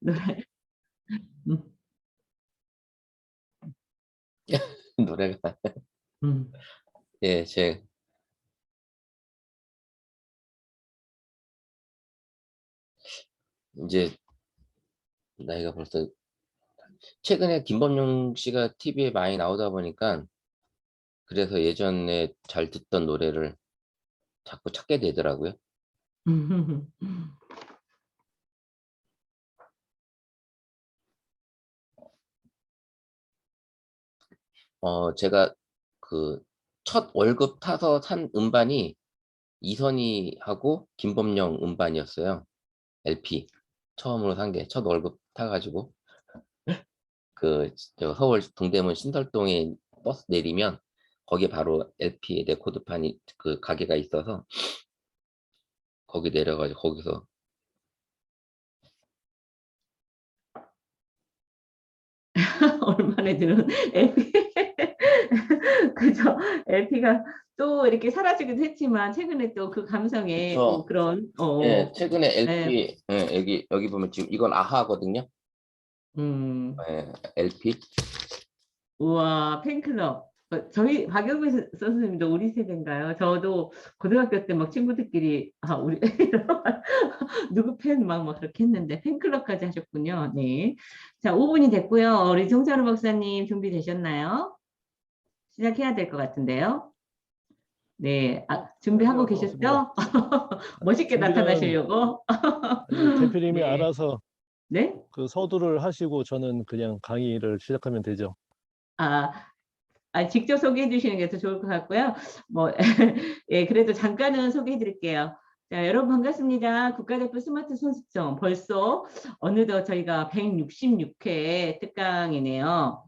노래. 음. 노래가 음. 예, 제 이제 나이가 벌써 최근에 김범용 씨가 TV에 많이 나오다 보니까 그래서 예전에 잘 듣던 노래를 자꾸 찾게 되더라고요. 제가 그 첫 월급 타서 산 음반이 이선희하고 김범용 음반이었어요. LP 처음으로 산 게 첫 월급 타가지고 저 서울 동대문 신설동에 버스 내리면 거기에 바로 LP 레코드판이 그 가게가 있어서 거기 내려가지고 거기서 얼마나 들은 LP. 그죠. LP가 또 이렇게 사라지기도 했지만 최근에 또 그 감성에 또 그쵸. 그런 예, 최근에 예, LP 예, 여기 보면 지금 이건 아하거든요. 음. 예, LP 우와, 팬클럽. 저희 박영배 선생님도 우리 세대인가요? 저도 고등학교 때 막 친구들끼리 우리 누구 팬 막 그렇게 했는데 팬클럽까지 하셨군요. 네. 자, 5분이 됐고요. 우리 정찬우 박사님 준비되셨나요? 시작해야 될 것 같은데요. 네. 준비하고 안녕하세요. 반갑습니다. 계셨죠? 멋있게 준비는 나타나시려고. 아니 대표님이 네. 알아서 네? 그 서두를 하시고 저는 그냥 강의를 시작하면 되죠. 아, 직접 소개해 주시는 게 더 좋을 것 같고요. 뭐, 예, 그래도 잠깐은 소개해 드릴게요. 자, 여러분 반갑습니다. 국가대표 스마트 손수청 벌써 어느덧 저희가 166회 특강이네요.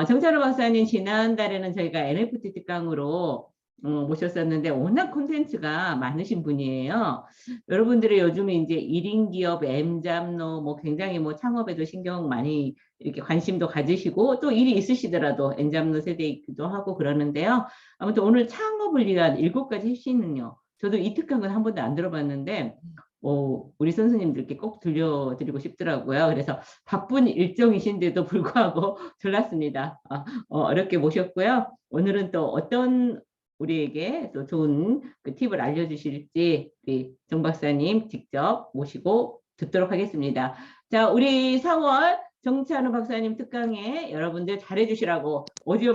정찬호 박사님 지난달에는 저희가 NFT 특강으로 모셨었는데 워낙 콘텐츠가 많으신 분이에요. 여러분들이 요즘에 이제 1인 기업, M잡노 뭐 굉장히 뭐 창업에도 신경 많이 이렇게 관심도 가지시고 또 일이 있으시더라도 엔잡노 세대이기도 하고 그러는데요. 아무튼 오늘 창업을 위한 7가지 핵심은요. 저도 이 특강은 한 번도 안 들어봤는데 우리 선생님들께 꼭 들려드리고 싶더라고요. 그래서 바쁜 일정이신데도 불구하고 졸랐습니다. 어렵게 모셨고요. 오늘은 또 어떤 우리에게 또 좋은 그 팁을 알려주실지 우리 정 박사님 직접 모시고 듣도록 하겠습니다. 자, 우리 4월 정찬우 박사님 특강에 여러분들 잘해주시라고 오디오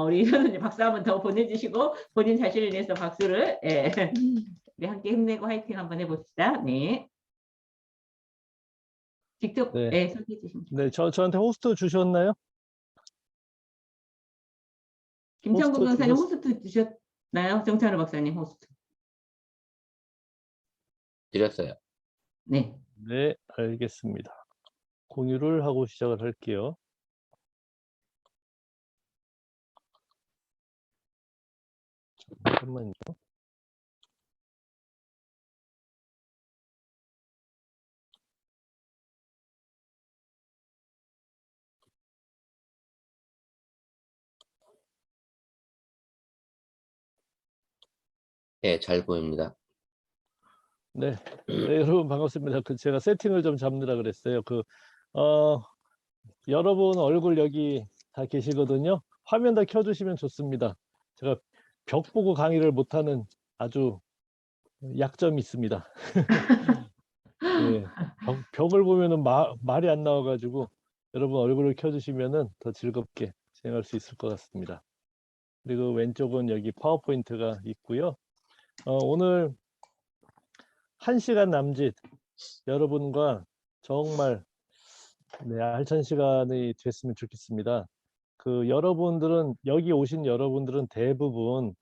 우리 선생님 박수 한번 더 보내주시고 본인 자신을 위해서 박수를 우리 함께 힘내고 화이팅 한번 해봅시다. 네, 직접 네, 소개해 주시면 네, 저한테 호스트 주셨나요? 김창국 호스트 강사님 주셨? 호스트 주셨나요? 정찬우 박사님 호스트. 드렸어요. 네. 네, 알겠습니다. 공유를 하고 시작을 할게요. 잠깐만요. 예, 잘 보입니다. 네, 네, 여러분 반갑습니다. 제가 세팅을 좀 잡느라 그랬어요. 여러분 얼굴 여기 다 계시거든요. 화면 다 켜주시면 좋습니다. 제가 벽 보고 강의를 못하는 아주 약점이 있습니다. 예, 벽을 보면은 말이 안 나와가지고 여러분 얼굴을 켜주시면은 더 즐겁게 진행할 수 있을 것 같습니다. 그리고 왼쪽은 여기 파워포인트가 있고요. 오늘 1시간 남짓 여러분과 정말 알찬 시간이 됐으면 좋겠습니다. 여러분들은 여기 오신 여러분들은 대부분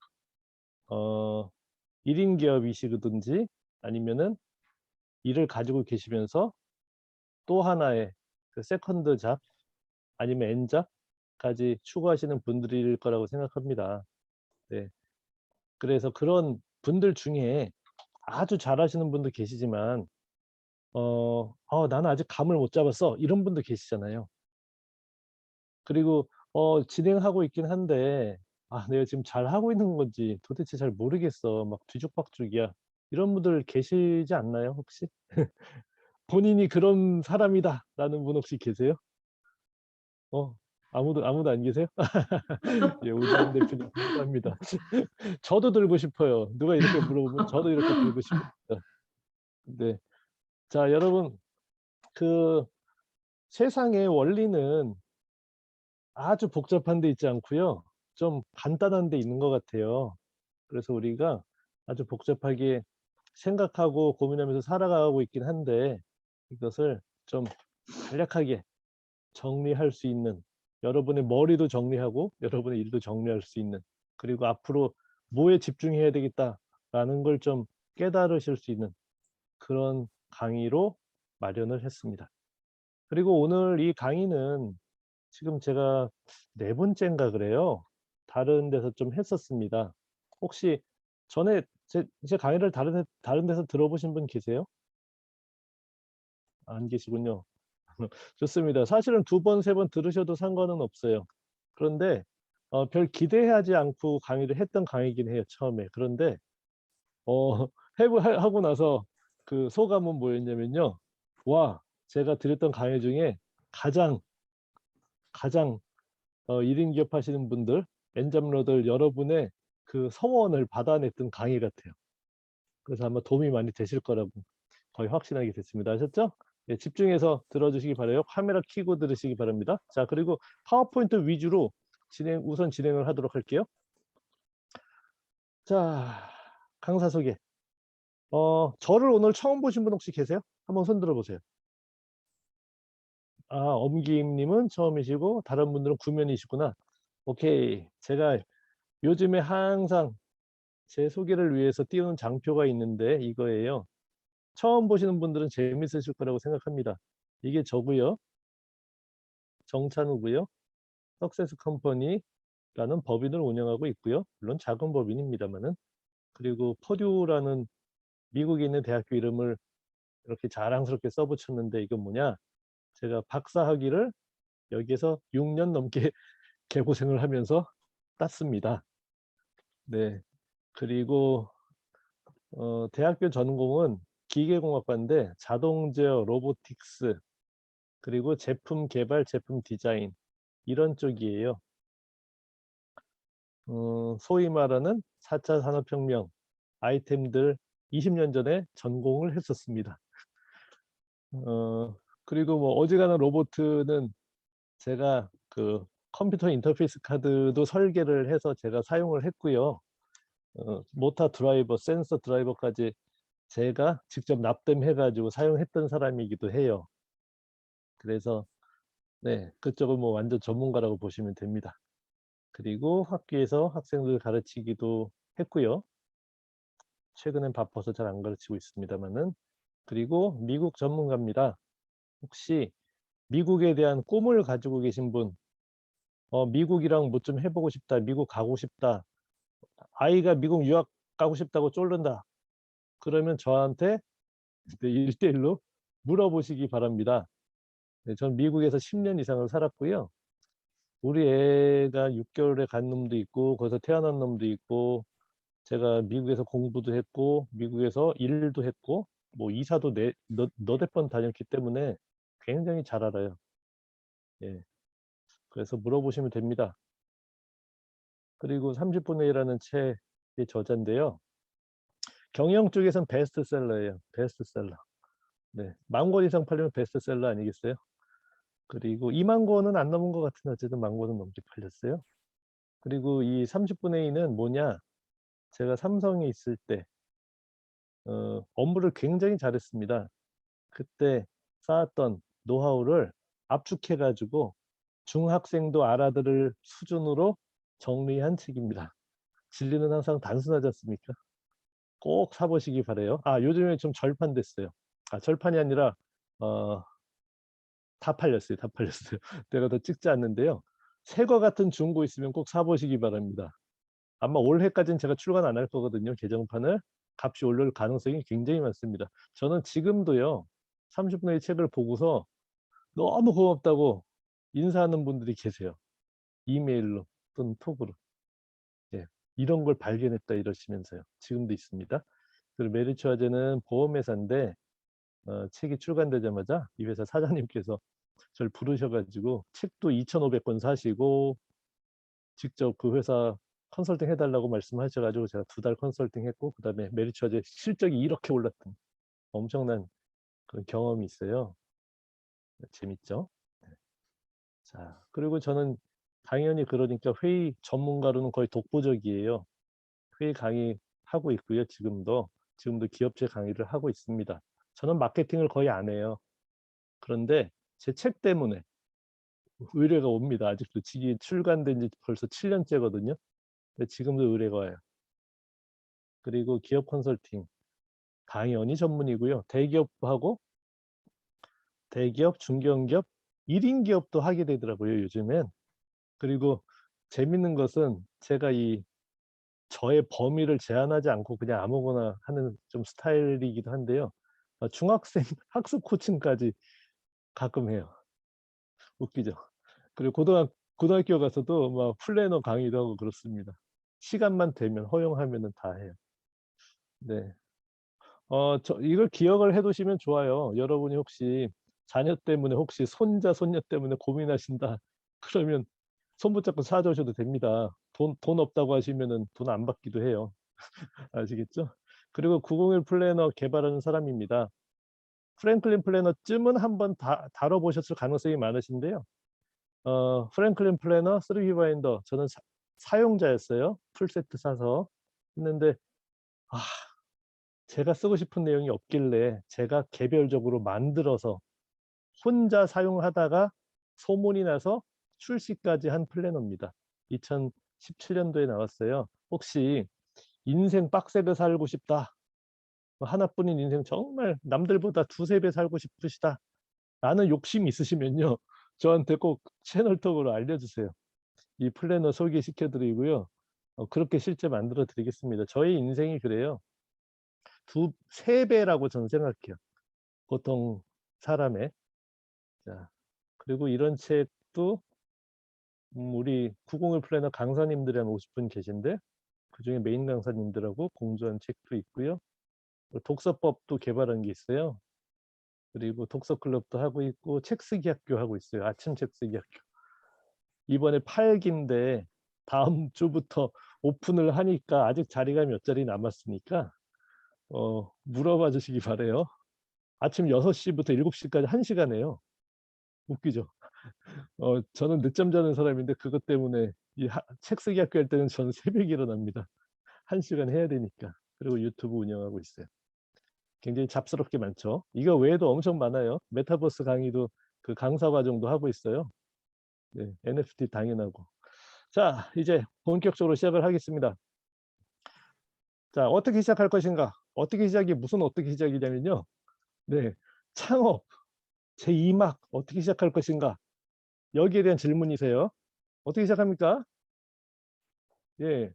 1인 기업이시든지 아니면은 일을 가지고 계시면서 또 하나의 세컨드 잡 아니면 N잡까지 추구하시는 분들일 거라고 생각합니다. 네. 그래서 그런 분들 중에 아주 잘하시는 분도 계시지만 나는 아직 감을 못 잡았어 이런 분도 계시잖아요. 그리고 진행하고 있긴 한데 내가 지금 잘하고 있는 건지 도대체 잘 모르겠어 막 뒤죽박죽이야 이런 분들 계시지 않나요 혹시? 본인이 그런 사람이다라는 분 혹시 계세요? 아무도 안 계세요? 예, 우지현 대표님 감사합니다. 저도 들고 싶어요. 누가 이렇게 물어보면 저도 이렇게 들고 싶습니다. 네. 자, 여러분, 그 세상의 원리는 아주 복잡한 데 있지 않고요. 좀 간단한 데 있는 것 같아요. 그래서 우리가 아주 복잡하게 생각하고 고민하면서 살아가고 있긴 한데 이것을 좀 간략하게 정리할 수 있는, 여러분의 머리도 정리하고 여러분의 일도 정리할 수 있는, 그리고 앞으로 뭐에 집중해야 되겠다라는 걸 좀 깨달으실 수 있는 그런 강의로 마련을 했습니다. 그리고 오늘 이 강의는 지금 제가 4번째인가 그래요. 다른 데서 좀 했었습니다. 혹시 전에 제 강의를 다른 데서 들어보신 분 계세요? 안 계시군요. 좋습니다. 사실은 2번, 3번 들으셔도 상관은 없어요. 그런데 별 기대하지 않고 강의를 했던 강의이긴 해요, 처음에. 그런데 하고 나서 그 소감은 뭐였냐면요. 와, 제가 드렸던 강의 중에 가장 1인 기업 하시는 분들, 엔잡러들 여러분의 그 성원을 받아냈던 강의 같아요. 그래서 아마 도움이 많이 되실 거라고 거의 확신하게 됐습니다. 아셨죠? 예, 집중해서 들어주시기 바라요. 카메라 켜고 들으시기 바랍니다. 자, 그리고 파워포인트 위주로 우선 진행을 하도록 할게요. 자, 강사 소개. 저를 오늘 처음 보신 분 혹시 계세요? 한번 손 들어보세요. 엄기임님은 처음이시고 다른 분들은 구면이시구나. 오케이. 제가 요즘에 항상 제 소개를 위해서 띄우는 장표가 있는데 이거예요. 처음 보시는 분들은 재밌으실 거라고 생각합니다. 이게 저고요. 정찬우고요. 석세스 컴퍼니라는 법인을 운영하고 있고요. 물론 작은 법인입니다만은. 그리고 퍼듀라는 미국에 있는 대학교 이름을 이렇게 자랑스럽게 써붙였는데 이건 뭐냐? 제가 박사학위를 여기에서 6년 넘게 개고생을 하면서 땄습니다. 네. 그리고 대학교 전공은 기계공학과인데 자동제어, 로보틱스, 그리고 제품 개발, 제품 디자인 이런 쪽이에요. 소위 말하는 4차 산업혁명 아이템들 20년 전에 전공을 했었습니다. 그리고 뭐 어지간한 로보트는 제가 그 컴퓨터 인터페이스 카드도 설계를 해서 제가 사용을 했고요. 모터 드라이버, 센서 드라이버까지 제가 직접 납땜해가지고 사용했던 사람이기도 해요. 그래서 네, 그쪽은 뭐 완전 전문가라고 보시면 됩니다. 그리고 학교에서 학생들 가르치기도 했고요. 최근엔 바빠서 잘 안 가르치고 있습니다만은. 그리고 미국 전문가입니다. 혹시 미국에 대한 꿈을 가지고 계신 분, 미국이랑 뭐 좀 해보고 싶다, 미국 가고 싶다, 아이가 미국 유학 가고 싶다고 쫄른다. 그러면 저한테 1대1로 물어보시기 바랍니다. 네, 전 미국에서 10년 이상을 살았고요. 우리 애가 6개월에 간 놈도 있고 거기서 태어난 놈도 있고 제가 미국에서 공부도 했고 미국에서 일도 했고 뭐 이사도 너댓 번 다녔기 때문에 굉장히 잘 알아요. 예. 그래서 물어보시면 됩니다. 그리고 30분의 1이라는 책의 저자인데요. 경영 쪽에서는 베스트셀러예요. 베스트셀러. 네. 10,000권 이상 팔리면 베스트셀러 아니겠어요? 그리고 20,000권은 안 넘은 것 같은데 어쨌든 10,000권은 넘게 팔렸어요. 그리고 이 30분의 2는 뭐냐? 제가 삼성에 있을 때 업무를 굉장히 잘했습니다. 그때 쌓았던 노하우를 압축해가지고 중학생도 알아들을 수준으로 정리한 책입니다. 진리는 항상 단순하지 않습니까? 꼭 사보시기 바래요. 요즘에 좀 절판됐어요. 절판이 아니라 다 팔렸어요. 다 팔렸어요. 내가 더 찍지 않는데요. 새거 같은 중고 있으면 꼭 사보시기 바랍니다. 아마 올해까지는 제가 출간 안 할 거거든요. 개정판을. 값이 오를 가능성이 굉장히 많습니다. 저는 지금도요. 30분의 1 책을 보고서 너무 고맙다고 인사하는 분들이 계세요. 이메일로 또는 톡으로. 예, 이런 걸 발견했다 이러시면서요. 지금도 있습니다. 그리고 메리츠 화재는 보험회사인데 책이 출간되자마자 이 회사 사장님께서 저를 부르셔가지고 책도 2,500권 사시고 직접 그 회사 컨설팅 해달라고 말씀하셔가지고 제가 2달 컨설팅 했고, 그 다음에 메리츠와제 실적이 이렇게 올랐던 엄청난 그런 경험이 있어요. 재밌죠? 네. 자, 그리고 저는 당연히 그러니까 회의 전문가로는 거의 독보적이에요. 회의 강의 하고 있고요. 지금도 기업체 강의를 하고 있습니다. 저는 마케팅을 거의 안 해요. 그런데 제 책 때문에 의뢰가 옵니다. 아직도 이게 출간된 지 벌써 7년째거든요. 근데 지금도 의뢰가 와요. 그리고 기업 컨설팅 당연히 전문이고요. 대기업하고 대기업, 중견기업, 1인 기업도 하게 되더라고요, 요즘엔. 그리고 재밌는 것은 제가 저의 범위를 제한하지 않고 그냥 아무거나 하는 좀 스타일이기도 한데요. 중학생 학습 코칭까지 가끔 해요. 웃기죠? 그리고 고등학교 가서도 막 플래너 강의도 하고 그렇습니다. 시간만 되면 허용하면은 다 해요. 네. 이걸 기억을 해두시면 좋아요. 여러분이 혹시 자녀 때문에 혹시 손자, 손녀 때문에 고민하신다. 그러면 손 붙잡고 찾아오셔도 됩니다. 돈 없다고 하시면은 돈 안 받기도 해요. 아시겠죠? 그리고 901 플래너 개발하는 사람입니다. 프랭클린 플래너쯤은 한번 다뤄보셨을 가능성이 많으신데요. 프랭클린 플래너, 3 바인더 저는 사용자였어요. 풀세트 사서 했는데 제가 쓰고 싶은 내용이 없길래 제가 개별적으로 만들어서 혼자 사용하다가 소문이 나서 출시까지 한 플래너입니다. 2017년도에 나왔어요. 혹시 인생 빡세게 살고 싶다. 하나뿐인 인생 정말 남들보다 2~3배 살고 싶으시다. 라는 욕심이 있으시면요. 저한테 꼭 채널톡으로 알려주세요. 이 플래너 소개시켜드리고요. 그렇게 실제 만들어 드리겠습니다. 저희 인생이 그래요. 3배라고 저는 생각해요. 보통 사람의. 자, 그리고 이런 책도 우리 901 플래너 강사님들이 한 50분 계신데 그중에 메인 강사님들하고 공조한 책도 있고요. 독서법도 개발한 게 있어요. 그리고 독서클럽도 하고 있고 책 쓰기 학교 하고 있어요. 아침 책 쓰기 학교. 이번에 8기인데 다음 주부터 오픈을 하니까 아직 자리가 몇 자리 남았으니까 물어봐 주시기 바래요. 아침 6시부터 7시까지 1시간이에요. 웃기죠? 저는 늦잠 자는 사람인데 그것 때문에 책 쓰기 학교 할 때는 저는 새벽에 일어납니다. 1시간 해야 되니까. 그리고 유튜브 운영하고 있어요. 굉장히 잡스럽게 많죠. 이거 외에도 엄청 많아요. 메타버스 강의도 그 강사 과정도 하고 있어요. 네, NFT 당연하고. 자, 이제 본격적으로 시작을 하겠습니다. 자, 어떻게 시작할 것인가? 어떻게 시작이냐면요. 네, 창업 제2막 어떻게 시작할 것인가? 여기에 대한 질문이세요. 어떻게 시작합니까? 예,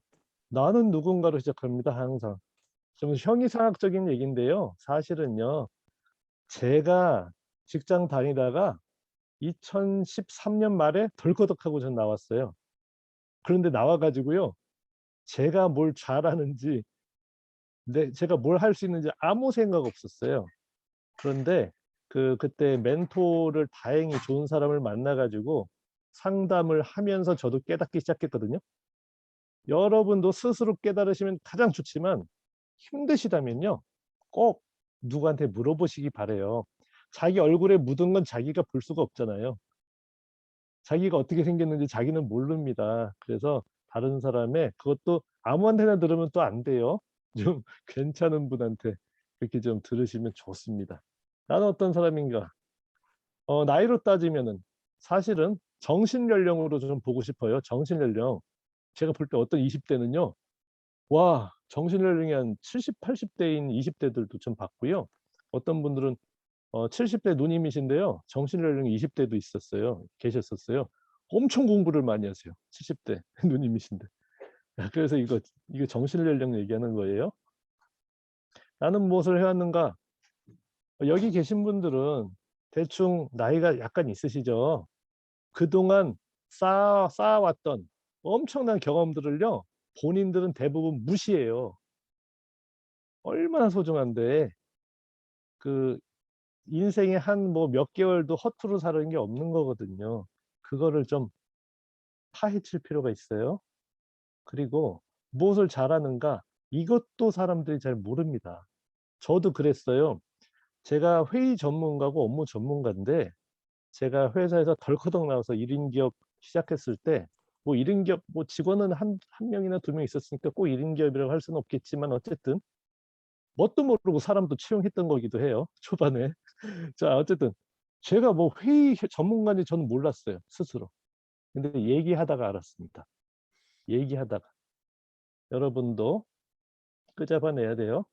나는 누군가로 시작합니다. 항상. 좀 형이상학적인 얘기인데요. 사실은요. 제가 직장 다니다가 2013년 말에 덜커덕하고 전 나왔어요. 그런데 나와가지고요. 제가 뭘 잘하는지, 제가 뭘 할 수 있는지 아무 생각 없었어요. 그런데 그때 멘토를 다행히 좋은 사람을 만나가지고 상담을 하면서 저도 깨닫기 시작했거든요. 여러분도 스스로 깨달으시면 가장 좋지만 힘드시다면요. 꼭 누구한테 물어보시기 바래요. 자기 얼굴에 묻은 건 자기가 볼 수가 없잖아요. 자기가 어떻게 생겼는지 자기는 모릅니다. 그래서 다른 사람의 그것도 아무한테나 들으면 또 안 돼요. 좀 괜찮은 분한테 그렇게 좀 들으시면 좋습니다. 나는 어떤 사람인가? 나이로 따지면은 사실은 정신연령으로 좀 보고 싶어요. 정신연령. 제가 볼 때 어떤 20대는요. 와, 정신연령이 한 70, 80대인 20대들도 좀 봤고요. 어떤 분들은 70대 누님이신데요. 정신연령이 20대도 계셨었어요. 엄청 공부를 많이 하세요. 70대 누님이신데. 그래서 이거 정신연령 얘기하는 거예요. 나는 무엇을 해왔는가? 여기 계신 분들은 대충 나이가 약간 있으시죠. 그동안 쌓아왔던 엄청난 경험들을요. 본인들은 대부분 무시해요. 얼마나 소중한데 인생의 한 뭐 몇 개월도 허투루 사는 게 없는 거거든요. 그거를 좀 파헤칠 필요가 있어요. 그리고 무엇을 잘하는가 이것도 사람들이 잘 모릅니다. 저도 그랬어요. 제가 회의 전문가고 업무 전문가인데 제가 회사에서 덜커덕 나와서 1인 기업 시작했을 때 뭐 1인 기업 뭐 직원은 한 명이나 2명 있었으니까 꼭 1인 기업이라고 할 수는 없겠지만 어쨌든 뭣도 모르고 사람도 채용했던 거기도 해요. 초반에. 자, 어쨌든 제가 뭐 회의 전문가인지 저는 몰랐어요. 스스로. 근데 얘기하다가 알았습니다. 얘기하다가. 여러분도 끄잡아내야 돼요.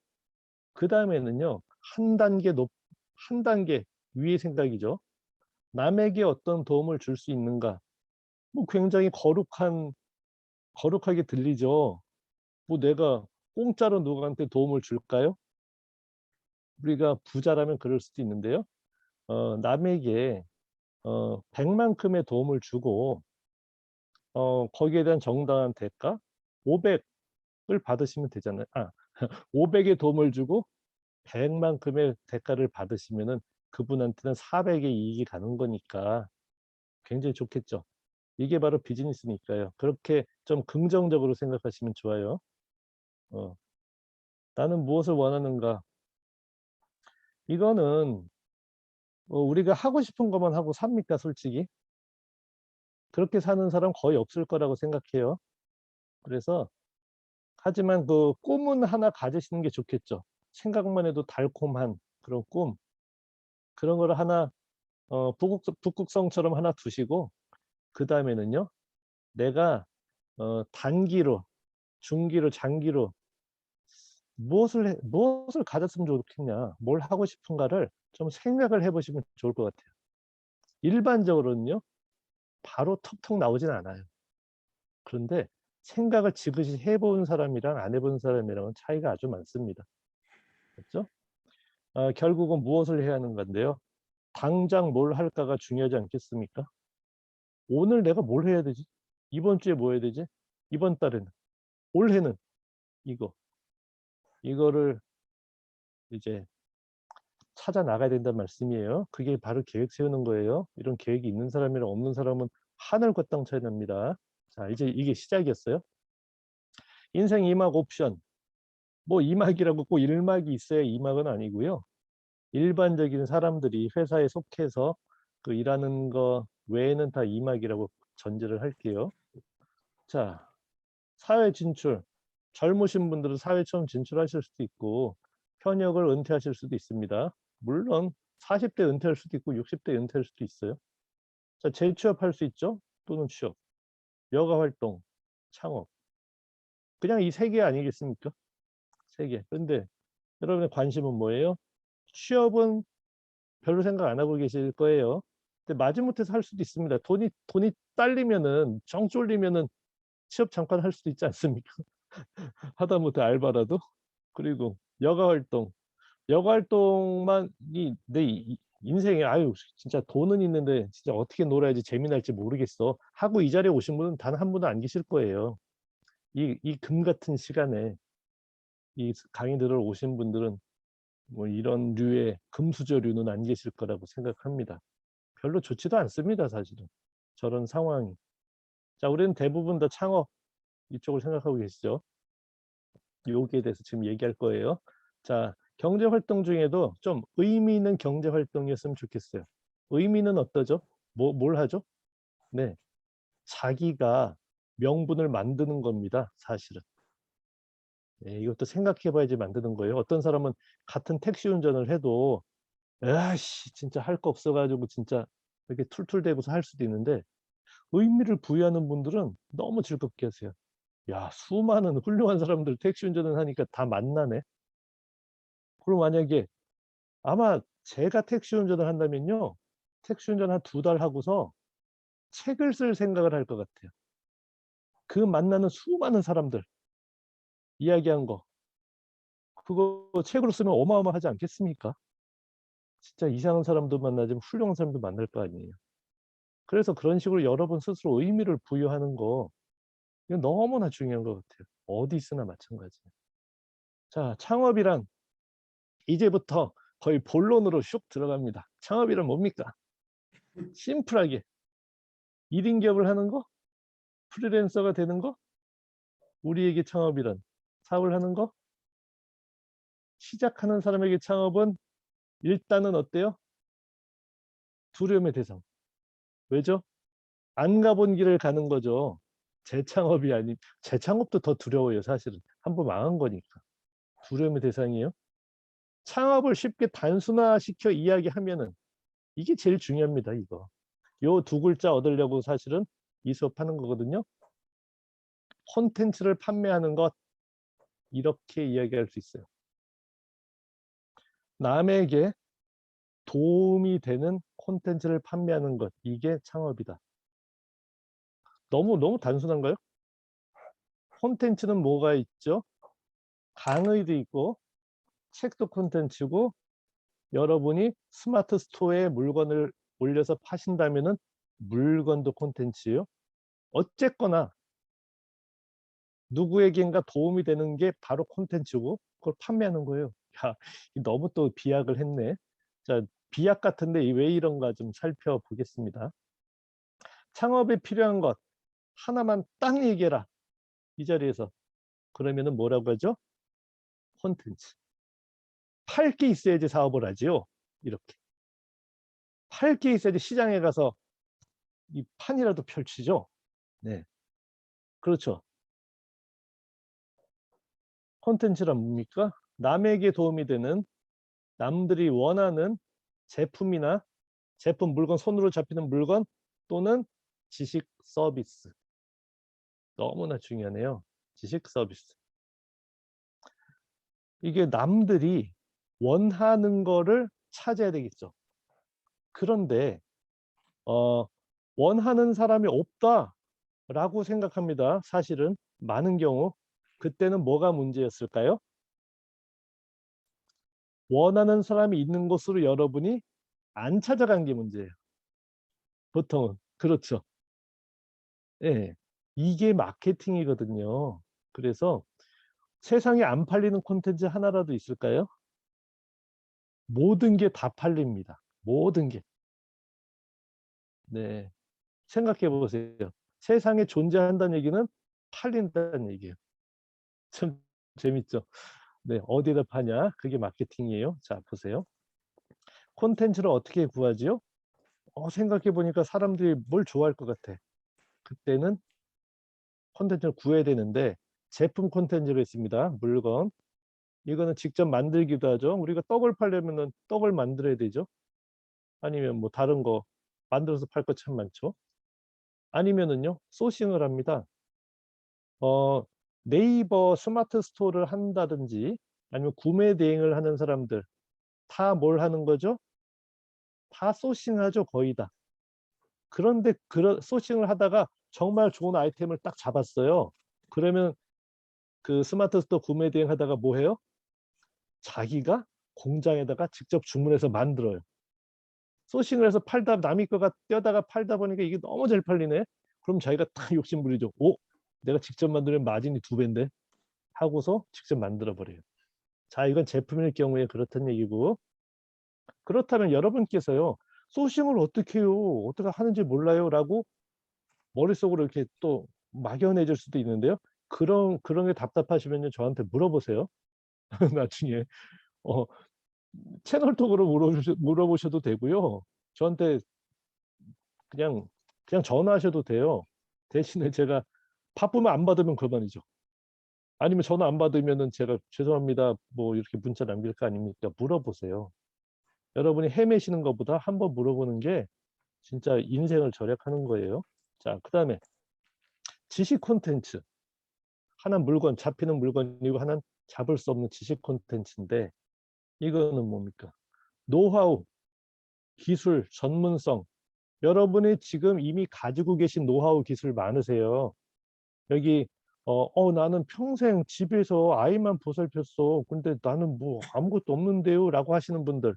그 다음에는요. 한 단계 위의 생각이죠. 남에게 어떤 도움을 줄 수 있는가. 뭐 굉장히 거룩하게 들리죠. 뭐 내가 공짜로 누구한테 도움을 줄까요? 우리가 부자라면 그럴 수도 있는데요. 남에게 100만큼의 도움을 주고 거기에 대한 정당한 대가 500을 받으시면 되잖아요. 500의 도움을 주고 100만큼의 대가를 받으시면은 그분한테는 400의 이익이 가는 거니까 굉장히 좋겠죠. 이게 바로 비즈니스니까요. 그렇게 좀 긍정적으로 생각하시면 좋아요. 나는 무엇을 원하는가? 이거는 우리가 하고 싶은 것만 하고 삽니까, 솔직히? 그렇게 사는 사람 거의 없을 거라고 생각해요. 그래서 하지만 그 꿈은 하나 가지시는 게 좋겠죠. 생각만 해도 달콤한 그런 꿈. 그런 거를 하나 북극성처럼 하나 두시고 그 다음에는요. 내가 단기로, 중기로, 장기로 무엇을 가졌으면 좋겠냐, 뭘 하고 싶은가를 좀 생각을 해보시면 좋을 것 같아요. 일반적으로는요. 바로 턱턱 나오진 않아요. 그런데 생각을 지그시 해본 사람이랑 안 해본 사람이랑은 차이가 아주 많습니다. 그렇죠? 결국은 무엇을 해야 하는 건데요. 당장 뭘 할까가 중요하지 않겠습니까? 오늘 내가 뭘 해야 되지? 이번 주에 뭐 해야 되지? 이번 달에는, 올해는 이거를 이제 찾아 나가야 된다는 말씀이에요. 그게 바로 계획 세우는 거예요. 이런 계획이 있는 사람이랑 없는 사람은 하늘 걷당 차이 납니다. 자, 이제 이게 시작이었어요. 인생 2막 옵션. 뭐 2막이라고 꼭 1막이 있어야 2막은 아니고요. 일반적인 사람들이 회사에 속해서 그 일하는 거 외에는 다 2막이라고 전제를 할게요. 자, 사회 진출. 젊으신 분들은 사회 처음 진출하실 수도 있고 현역을 은퇴하실 수도 있습니다. 물론 40대 은퇴할 수도 있고 60대 은퇴할 수도 있어요. 자, 재취업할 수 있죠. 또는 취업, 여가 활동, 창업. 그냥 이 세 개 아니겠습니까? 세 개. 그런데 여러분의 관심은 뭐예요? 취업은 별로 생각 안 하고 계실 거예요. 근데 마지못해서 할 수도 있습니다. 돈이 딸리면은 정 쫄리면은 취업 잠깐 할 수도 있지 않습니까? 하다못해 알바라도. 그리고 여가 활동. 여가 활동만이 내 인생에 아유 진짜 돈은 있는데 진짜 어떻게 놀아야지 재미날지 모르겠어 하고 이 자리에 오신 분은 단 한 분도 안 계실 거예요. 이 금 같은 시간에 이 강의 들으러 오신 분들은 뭐 이런 류의 금수저류는 안 계실 거라고 생각합니다. 별로 좋지도 않습니다, 사실은. 저런 상황이. 자, 우리는 대부분 다 창업 이쪽을 생각하고 계시죠? 여기에 대해서 지금 얘기할 거예요. 자, 경제 활동 중에도 좀 의미 있는 경제 활동이었으면 좋겠어요. 의미는 어떠죠? 뭘 하죠? 네, 자기가 명분을 만드는 겁니다, 사실은. 네, 이것도 생각해 봐야지 만드는 거예요. 어떤 사람은 같은 택시 운전을 해도 아씨 진짜 할 거 없어가지고 진짜 이렇게 툴툴대고서 할 수도 있는데 의미를 부여하는 분들은 너무 즐겁게 하세요. 야, 수많은 훌륭한 사람들 택시 운전을 하니까 다 만나네. 그럼 만약에 아마 제가 택시 운전을 한다면요. 택시 운전 한 2달 하고서 책을 쓸 생각을 할 것 같아요. 그 만나는 수많은 사람들 이야기한 거 그거 책으로 쓰면 어마어마하지 않겠습니까? 진짜 이상한 사람도 만나지만 훌륭한 사람도 만날 거 아니에요. 그래서 그런 식으로 여러분 스스로 의미를 부여하는 거 이건 너무나 중요한 것 같아요. 어디 있으나 마찬가지예요. 자, 창업이란 이제부터 거의 본론으로 슉 들어갑니다. 창업이란 뭡니까? 심플하게 1인 기업을 하는 거, 프리랜서가 되는 거, 우리에게 창업이란 사업을 하는 거. 시작하는 사람에게 창업은 일단은 어때요? 두려움의 대상. 왜죠? 안 가본 길을 가는 거죠. 재창업이 아닌, 재창업도 더 두려워요, 사실은. 한번 망한 거니까. 두려움의 대상이에요. 창업을 쉽게 단순화시켜 이야기하면은 이게 제일 중요합니다, 이거. 요 두 글자 얻으려고 사실은 이 수업 하는 거거든요. 콘텐츠를 판매하는 것, 이렇게 이야기할 수 있어요. 남에게 도움이 되는 콘텐츠를 판매하는 것, 이게 창업이다. 너무 단순한가요? 콘텐츠는 뭐가 있죠? 강의도 있고 책도 콘텐츠고, 여러분이 스마트 스토어에 물건을 올려서 파신다면은 물건도 콘텐츠예요. 어쨌거나 누구에겐가 도움이 되는 게 바로 콘텐츠고 그걸 판매하는 거예요. 야, 너무 또 비약을 했네. 자, 비약 같은데 왜 이런가 좀 살펴보겠습니다. 창업에 필요한 것 하나만 딱 얘기해라, 이 자리에서. 그러면은 뭐라고 하죠? 콘텐츠. 팔 게 있어야지 사업을 하지요. 이렇게 팔 게 있어야지 시장에 가서 이 판이라도 펼치죠. 네, 그렇죠. 콘텐츠란 뭡니까? 남에게 도움이 되는, 남들이 원하는 제품이나 제품, 물건, 손으로 잡히는 물건 또는 지식 서비스. 너무나 중요하네요. 지식 서비스. 이게 남들이 원하는 거를 찾아야 되겠죠. 그런데 원하는 사람이 없다라고 생각합니다. 사실은 많은 경우. 그때는 뭐가 문제였을까요? 원하는 사람이 있는 곳으로 여러분이 안 찾아간 게 문제예요. 보통은. 그렇죠. 예. 이게 마케팅이거든요. 그래서 세상에 안 팔리는 콘텐츠 하나라도 있을까요? 모든 게 다 팔립니다. 모든 게. 네. 생각해 보세요. 세상에 존재한다는 얘기는 팔린다는 얘기예요. 참 재밌죠? 네. 어디다 파냐? 그게 마케팅이에요. 자, 보세요. 콘텐츠를 어떻게 구하지요? 생각해 보니까 사람들이 뭘 좋아할 것 같아. 그때는 콘텐츠를 구해야 되는데 제품 콘텐츠가 있습니다. 물건. 이거는 직접 만들기도 하죠. 우리가 떡을 팔려면은 떡을 만들어야 되죠. 아니면 뭐 다른 거 만들어서 팔 거 참 많죠. 아니면은요, 소싱을 합니다. 네이버 스마트 스토어를 한다든지 아니면 구매 대행을 하는 사람들 다 뭘 하는 거죠? 다 소싱하죠, 거의 다. 그런데 그런 소싱을 하다가 정말 좋은 아이템을 딱 잡았어요. 그러면 그 스마트 스토어 구매 대행 하다가 뭐 해요? 자기가 공장에다가 직접 주문해서 만들어요. 소싱을 해서 팔다 남의 거가 떼다가 팔다 보니까 이게 너무 잘 팔리네. 그럼 자기가 딱 욕심부리죠. 내가 직접 만들면 마진이 2배인데 하고서 직접 만들어 버려요. 자, 이건 제품일 경우에 그렇다는 얘기고, 그렇다면 여러분께서요, 소싱을 어떻게 해요? 어떻게 하는지 몰라요? 라고 머릿속으로 이렇게 또 막연해질 수도 있는데요. 그런 게 답답하시면요, 저한테 물어보세요. 나중에 채널톡으로 물어보셔도 되고요. 저한테 그냥 전화하셔도 돼요. 대신에 제가 바쁘면 안 받으면 그만이죠. 아니면 전화 안 받으면은 제가 죄송합니다, 뭐 이렇게 문자 남길 거 아닙니까? 물어보세요. 여러분이 헤매시는 것보다 한번 물어보는 게 진짜 인생을 절약하는 거예요. 자, 그다음에 지식 콘텐츠. 하나는 물건, 잡히는 물건이고 하나는 잡을 수 없는 지식 콘텐츠인데, 이거는 뭡니까? 노하우, 기술, 전문성. 여러분이 지금 이미 가지고 계신 노하우, 기술 많으세요. 여기 나는 평생 집에서 아이만 보살폈어. 근데 나는 뭐 아무것도 없는데요 라고 하시는 분들,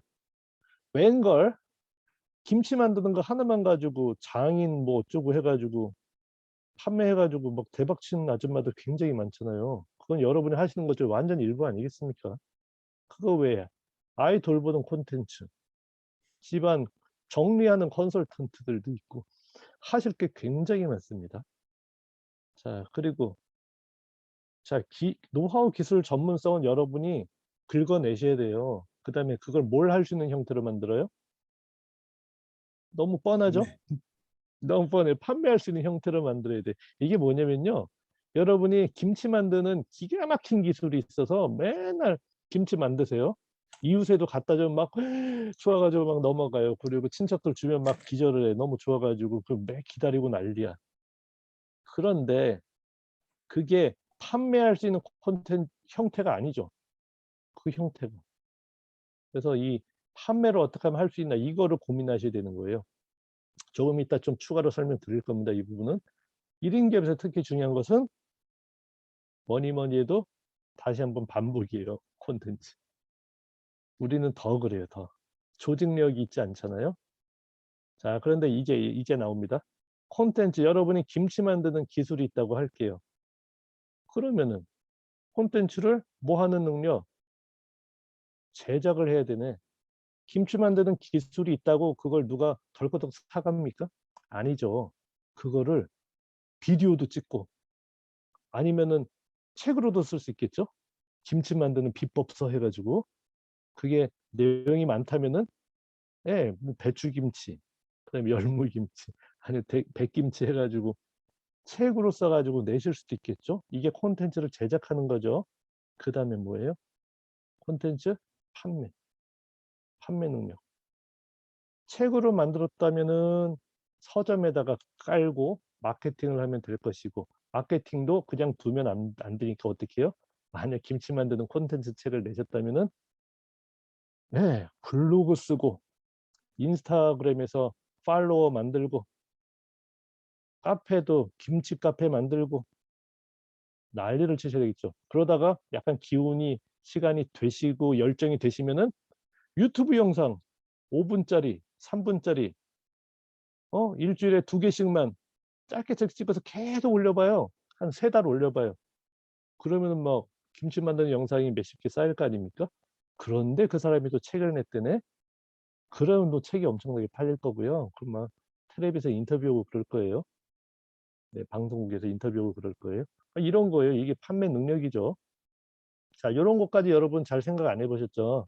웬걸 김치 만드는 거 하나만 가지고 장인 뭐 어쩌고 해가지고 판매해가지고 막 대박 치는 아줌마들 굉장히 많잖아요. 그건 여러분이 하시는 것 중 완전 일부 아니겠습니까? 그거 왜 아이 돌보는 콘텐츠, 집안 정리하는 컨설턴트들도 있고 하실 게 굉장히 많습니다. 자, 그리고 자, 노하우 기술 전문성은 여러분이 긁어내셔야 돼요. 그 다음에 그걸 뭘 할 수 있는 형태로 만들어요? 너무 뻔하죠? 네. 너무 뻔해. 판매할 수 있는 형태로 만들어야 돼. 이게 뭐냐면요. 여러분이 김치 만드는 기가 막힌 기술이 있어서 맨날 김치 만드세요. 이웃에도 갖다 주면 막 좋아가지고 막 넘어가요. 그리고 친척들 주면 막 기절을 해. 너무 좋아가지고 매 기다리고 난리야. 그런데 그게 판매할 수 있는 콘텐츠 형태가 아니죠. 그 형태가. 그래서 이 판매를 어떻게 하면 할 수 있나 이거를 고민하셔야 되는 거예요. 조금 이따 좀 추가로 설명드릴 겁니다. 이 부분은. 1인 기업에서 특히 중요한 것은 뭐니 해도 다시 한번 반복이에요. 콘텐츠. 우리는 더 그래요. 더. 조직력이 있지 않잖아요. 자, 그런데 이제 나옵니다. 콘텐츠, 여러분이 김치 만드는 기술이 있다고 할게요. 그러면은 콘텐츠를 뭐 하는 능력? 제작을 해야 되네. 김치 만드는 기술이 있다고 그걸 누가 덜커덕 사갑니까? 아니죠. 그거를 비디오도 찍고 아니면은 책으로도 쓸 수 있겠죠? 김치 만드는 비법서 해가지고 그게 내용이 많다면은 뭐 배추김치, 그다음에 열무김치, 아니 백김치 해가지고 책으로 써가지고 내실 수도 있겠죠? 이게 콘텐츠를 제작하는 거죠. 그 다음에 뭐예요? 콘텐츠 판매 능력. 책으로 만들었다면은 서점에다가 깔고 마케팅을 하면 될 것이고 마케팅도 그냥 두면 안 되니까 어떻게 해요? 만약 김치 만드는 콘텐츠 책을 내셨다면은 네, 블로그 쓰고 인스타그램에서 팔로워 만들고 카페도 김치 카페 만들고 난리를 치셔야 되겠죠. 그러다가 약간 기운이 시간이 되시고 열정이 되시면은 유튜브 영상 5분짜리 3분짜리 일주일에 2개씩만 짧게 찍어서 계속 올려봐요. 한 3달 올려봐요. 그러면은 막 김치 만드는 영상이 몇십 개 쌓일 거 아닙니까? 그런데 그 사람이 또 책을 냈더네. 그러면 또 책이 엄청나게 팔릴 거고요. 그럼 막 텔레비에서 인터뷰하고 그럴 거예요. 네, 방송국에서 인터뷰하고 그럴 거예요. 이런 거예요. 이게 판매 능력이죠. 자, 이런 것까지 여러분 잘 생각 안 해보셨죠?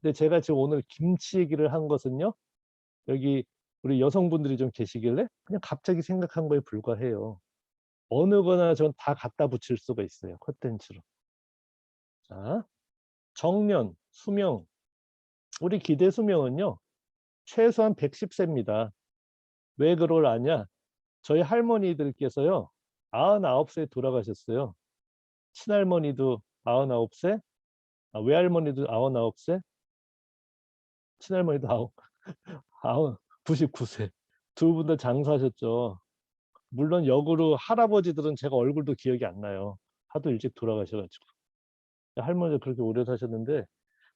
근데 제가 지금 오늘 김치 얘기를 한 것은요. 여기 우리 여성분들이 좀 계시길래 그냥 갑자기 생각한 거에 불과해요. 어느 거나 전 다 갖다 붙일 수가 있어요. 콘텐츠로. 자, 정년, 수명. 우리 기대 수명은요. 최소한 110세입니다. 왜 그걸 아냐? 저희 할머니들께서요. 99세에 돌아가셨어요. 친할머니도 99세, 외할머니도 99세, 친할머니도 99세. 두 분 다 장사하셨죠. 물론 역으로 할아버지들은 제가 얼굴도 기억이 안 나요. 하도 일찍 돌아가셔가지고. 할머니도 그렇게 오래 사셨는데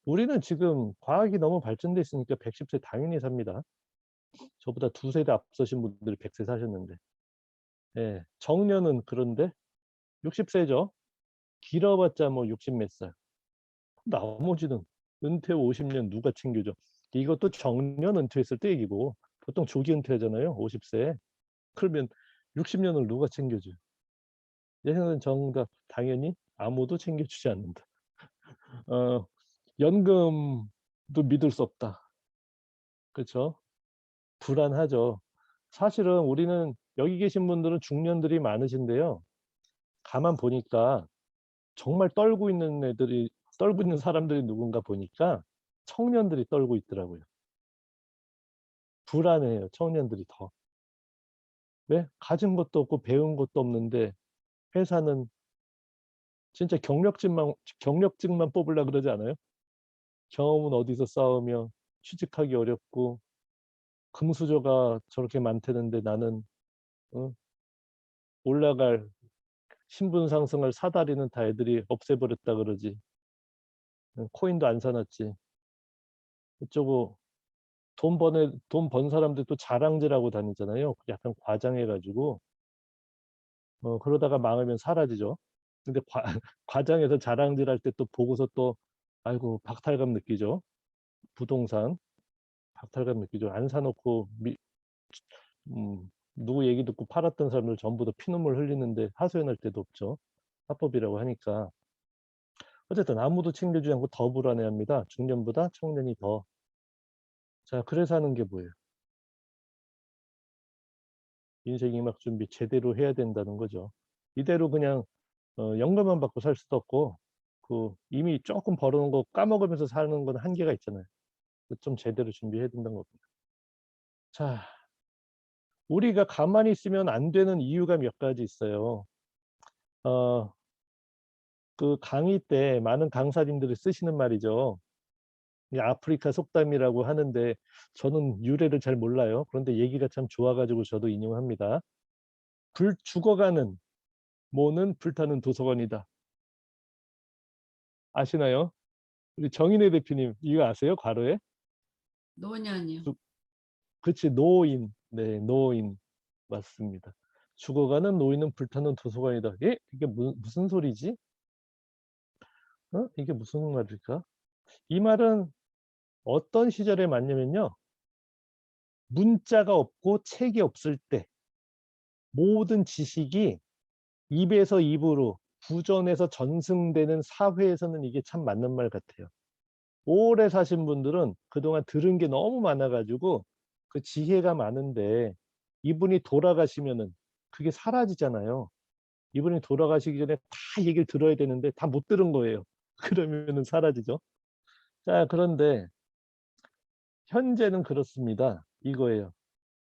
우리는 지금 과학이 너무 발전돼 있으니까 110세 당연히 삽니다. 저보다 2세대 앞서신 분들이 100세 사셨는데. 예, 정년은 그런데 60세죠. 길어봤자 뭐 60 몇 살. 나머지는 은퇴 50년 누가 챙겨줘. 이것도 정년 은퇴했을 때 얘기고 보통 조기 은퇴하잖아요. 50세. 그러면 60년을 누가 챙겨줘요? 내 생각엔 정답 당연히 아무도 챙겨주지 않는다. 연금도 믿을 수 없다. 그렇죠? 불안하죠. 사실은 우리는 여기 계신 분들은 중년들이 많으신데요. 가만 보니까 정말 떨고 있는 사람들이 누군가 보니까 청년들이 떨고 있더라고요. 불안해요. 청년들이 더. 왜? 가진 것도 없고 배운 것도 없는데 회사는 진짜 경력직만 뽑으려고 그러지 않아요? 경험은 어디서 쌓으며 취직하기 어렵고 금수저가 저렇게 많다는데 나는 올라갈 신분 상승을 사다리는 다 애들이 없애버렸다 그러지. 코인도 안 사놨지. 어쩌고 돈 번 사람들 또 자랑질하고 다니잖아요. 약간 과장해가지고 그러다가 망하면 사라지죠. 근데 과장해서 자랑질할 때 또 보고서 또 아이고, 박탈감 느끼죠. 부동산 박탈감 느끼죠. 안 사놓고 누구 얘기 듣고 팔았던 사람들 전부 다 피눈물 흘리는데 하소연할 데도 없죠. 합법이라고 하니까. 어쨌든 아무도 챙겨주지 않고 더 불안해합니다. 중년보다 청년이 더. 자, 그래서 하는 게 뭐예요? 인생 이막 준비 제대로 해야 된다는 거죠. 이대로 그냥 연금만 받고 살 수도 없고, 이미 조금 벌어놓은 거 까먹으면서 사는 건 한계가 있잖아요. 좀 제대로 준비해야 된다는 겁니다. 자, 우리가 가만히 있으면 안 되는 이유가 몇 가지 있어요. 그 강의 때 많은 강사님들이 쓰시는 말이죠. 이 아프리카 속담이라고 하는데 저는 유래를 잘 몰라요. 그런데 얘기가 참 좋아가지고 저도 인용합니다. 죽어가는 모는 불타는 도서관이다. 아시나요? 우리 정인혜 대표님 이거 아세요? 괄호에? 노년이요. 그치, 노인. 네, 노인. 맞습니다. 죽어가는 노인은 불타는 도서관이다. 예? 이게 무슨 소리지? 이게 무슨 말일까? 이 말은 어떤 시절에 맞냐면요. 문자가 없고 책이 없을 때 모든 지식이 입에서 입으로 구전에서 전승되는 사회에서는 이게 참 맞는 말 같아요. 오래 사신 분들은 그동안 들은 게 너무 많아가지고 그 지혜가 많은데 이분이 돌아가시면은 그게 사라지잖아요. 이분이 돌아가시기 전에 다 얘기를 들어야 되는데 다 못 들은 거예요. 그러면은 사라지죠. 자, 그런데 현재는 그렇습니다. 이거예요.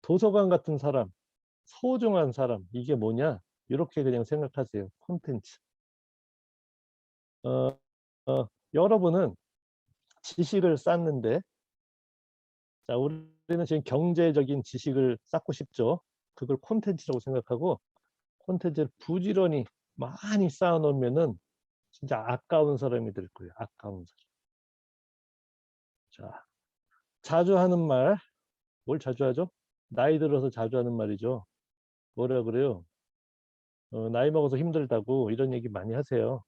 도서관 같은 사람, 소중한 사람, 이게 뭐냐? 이렇게 그냥 생각하세요. 콘텐츠. 어, 여러분은 지식을 쌓는데, 자, 우리는 지금 경제적인 지식을 쌓고 싶죠. 그걸 콘텐츠라고 생각하고, 콘텐츠를 부지런히 많이 쌓아놓으면은 진짜 아까운 사람이 될 거예요. 아까운 사람. 자, 자주 하는 말, 뭘 자주 하죠? 나이 들어서 자주 하는 말이죠. 뭐라 그래요? 나이 먹어서 힘들다고 이런 얘기 많이 하세요.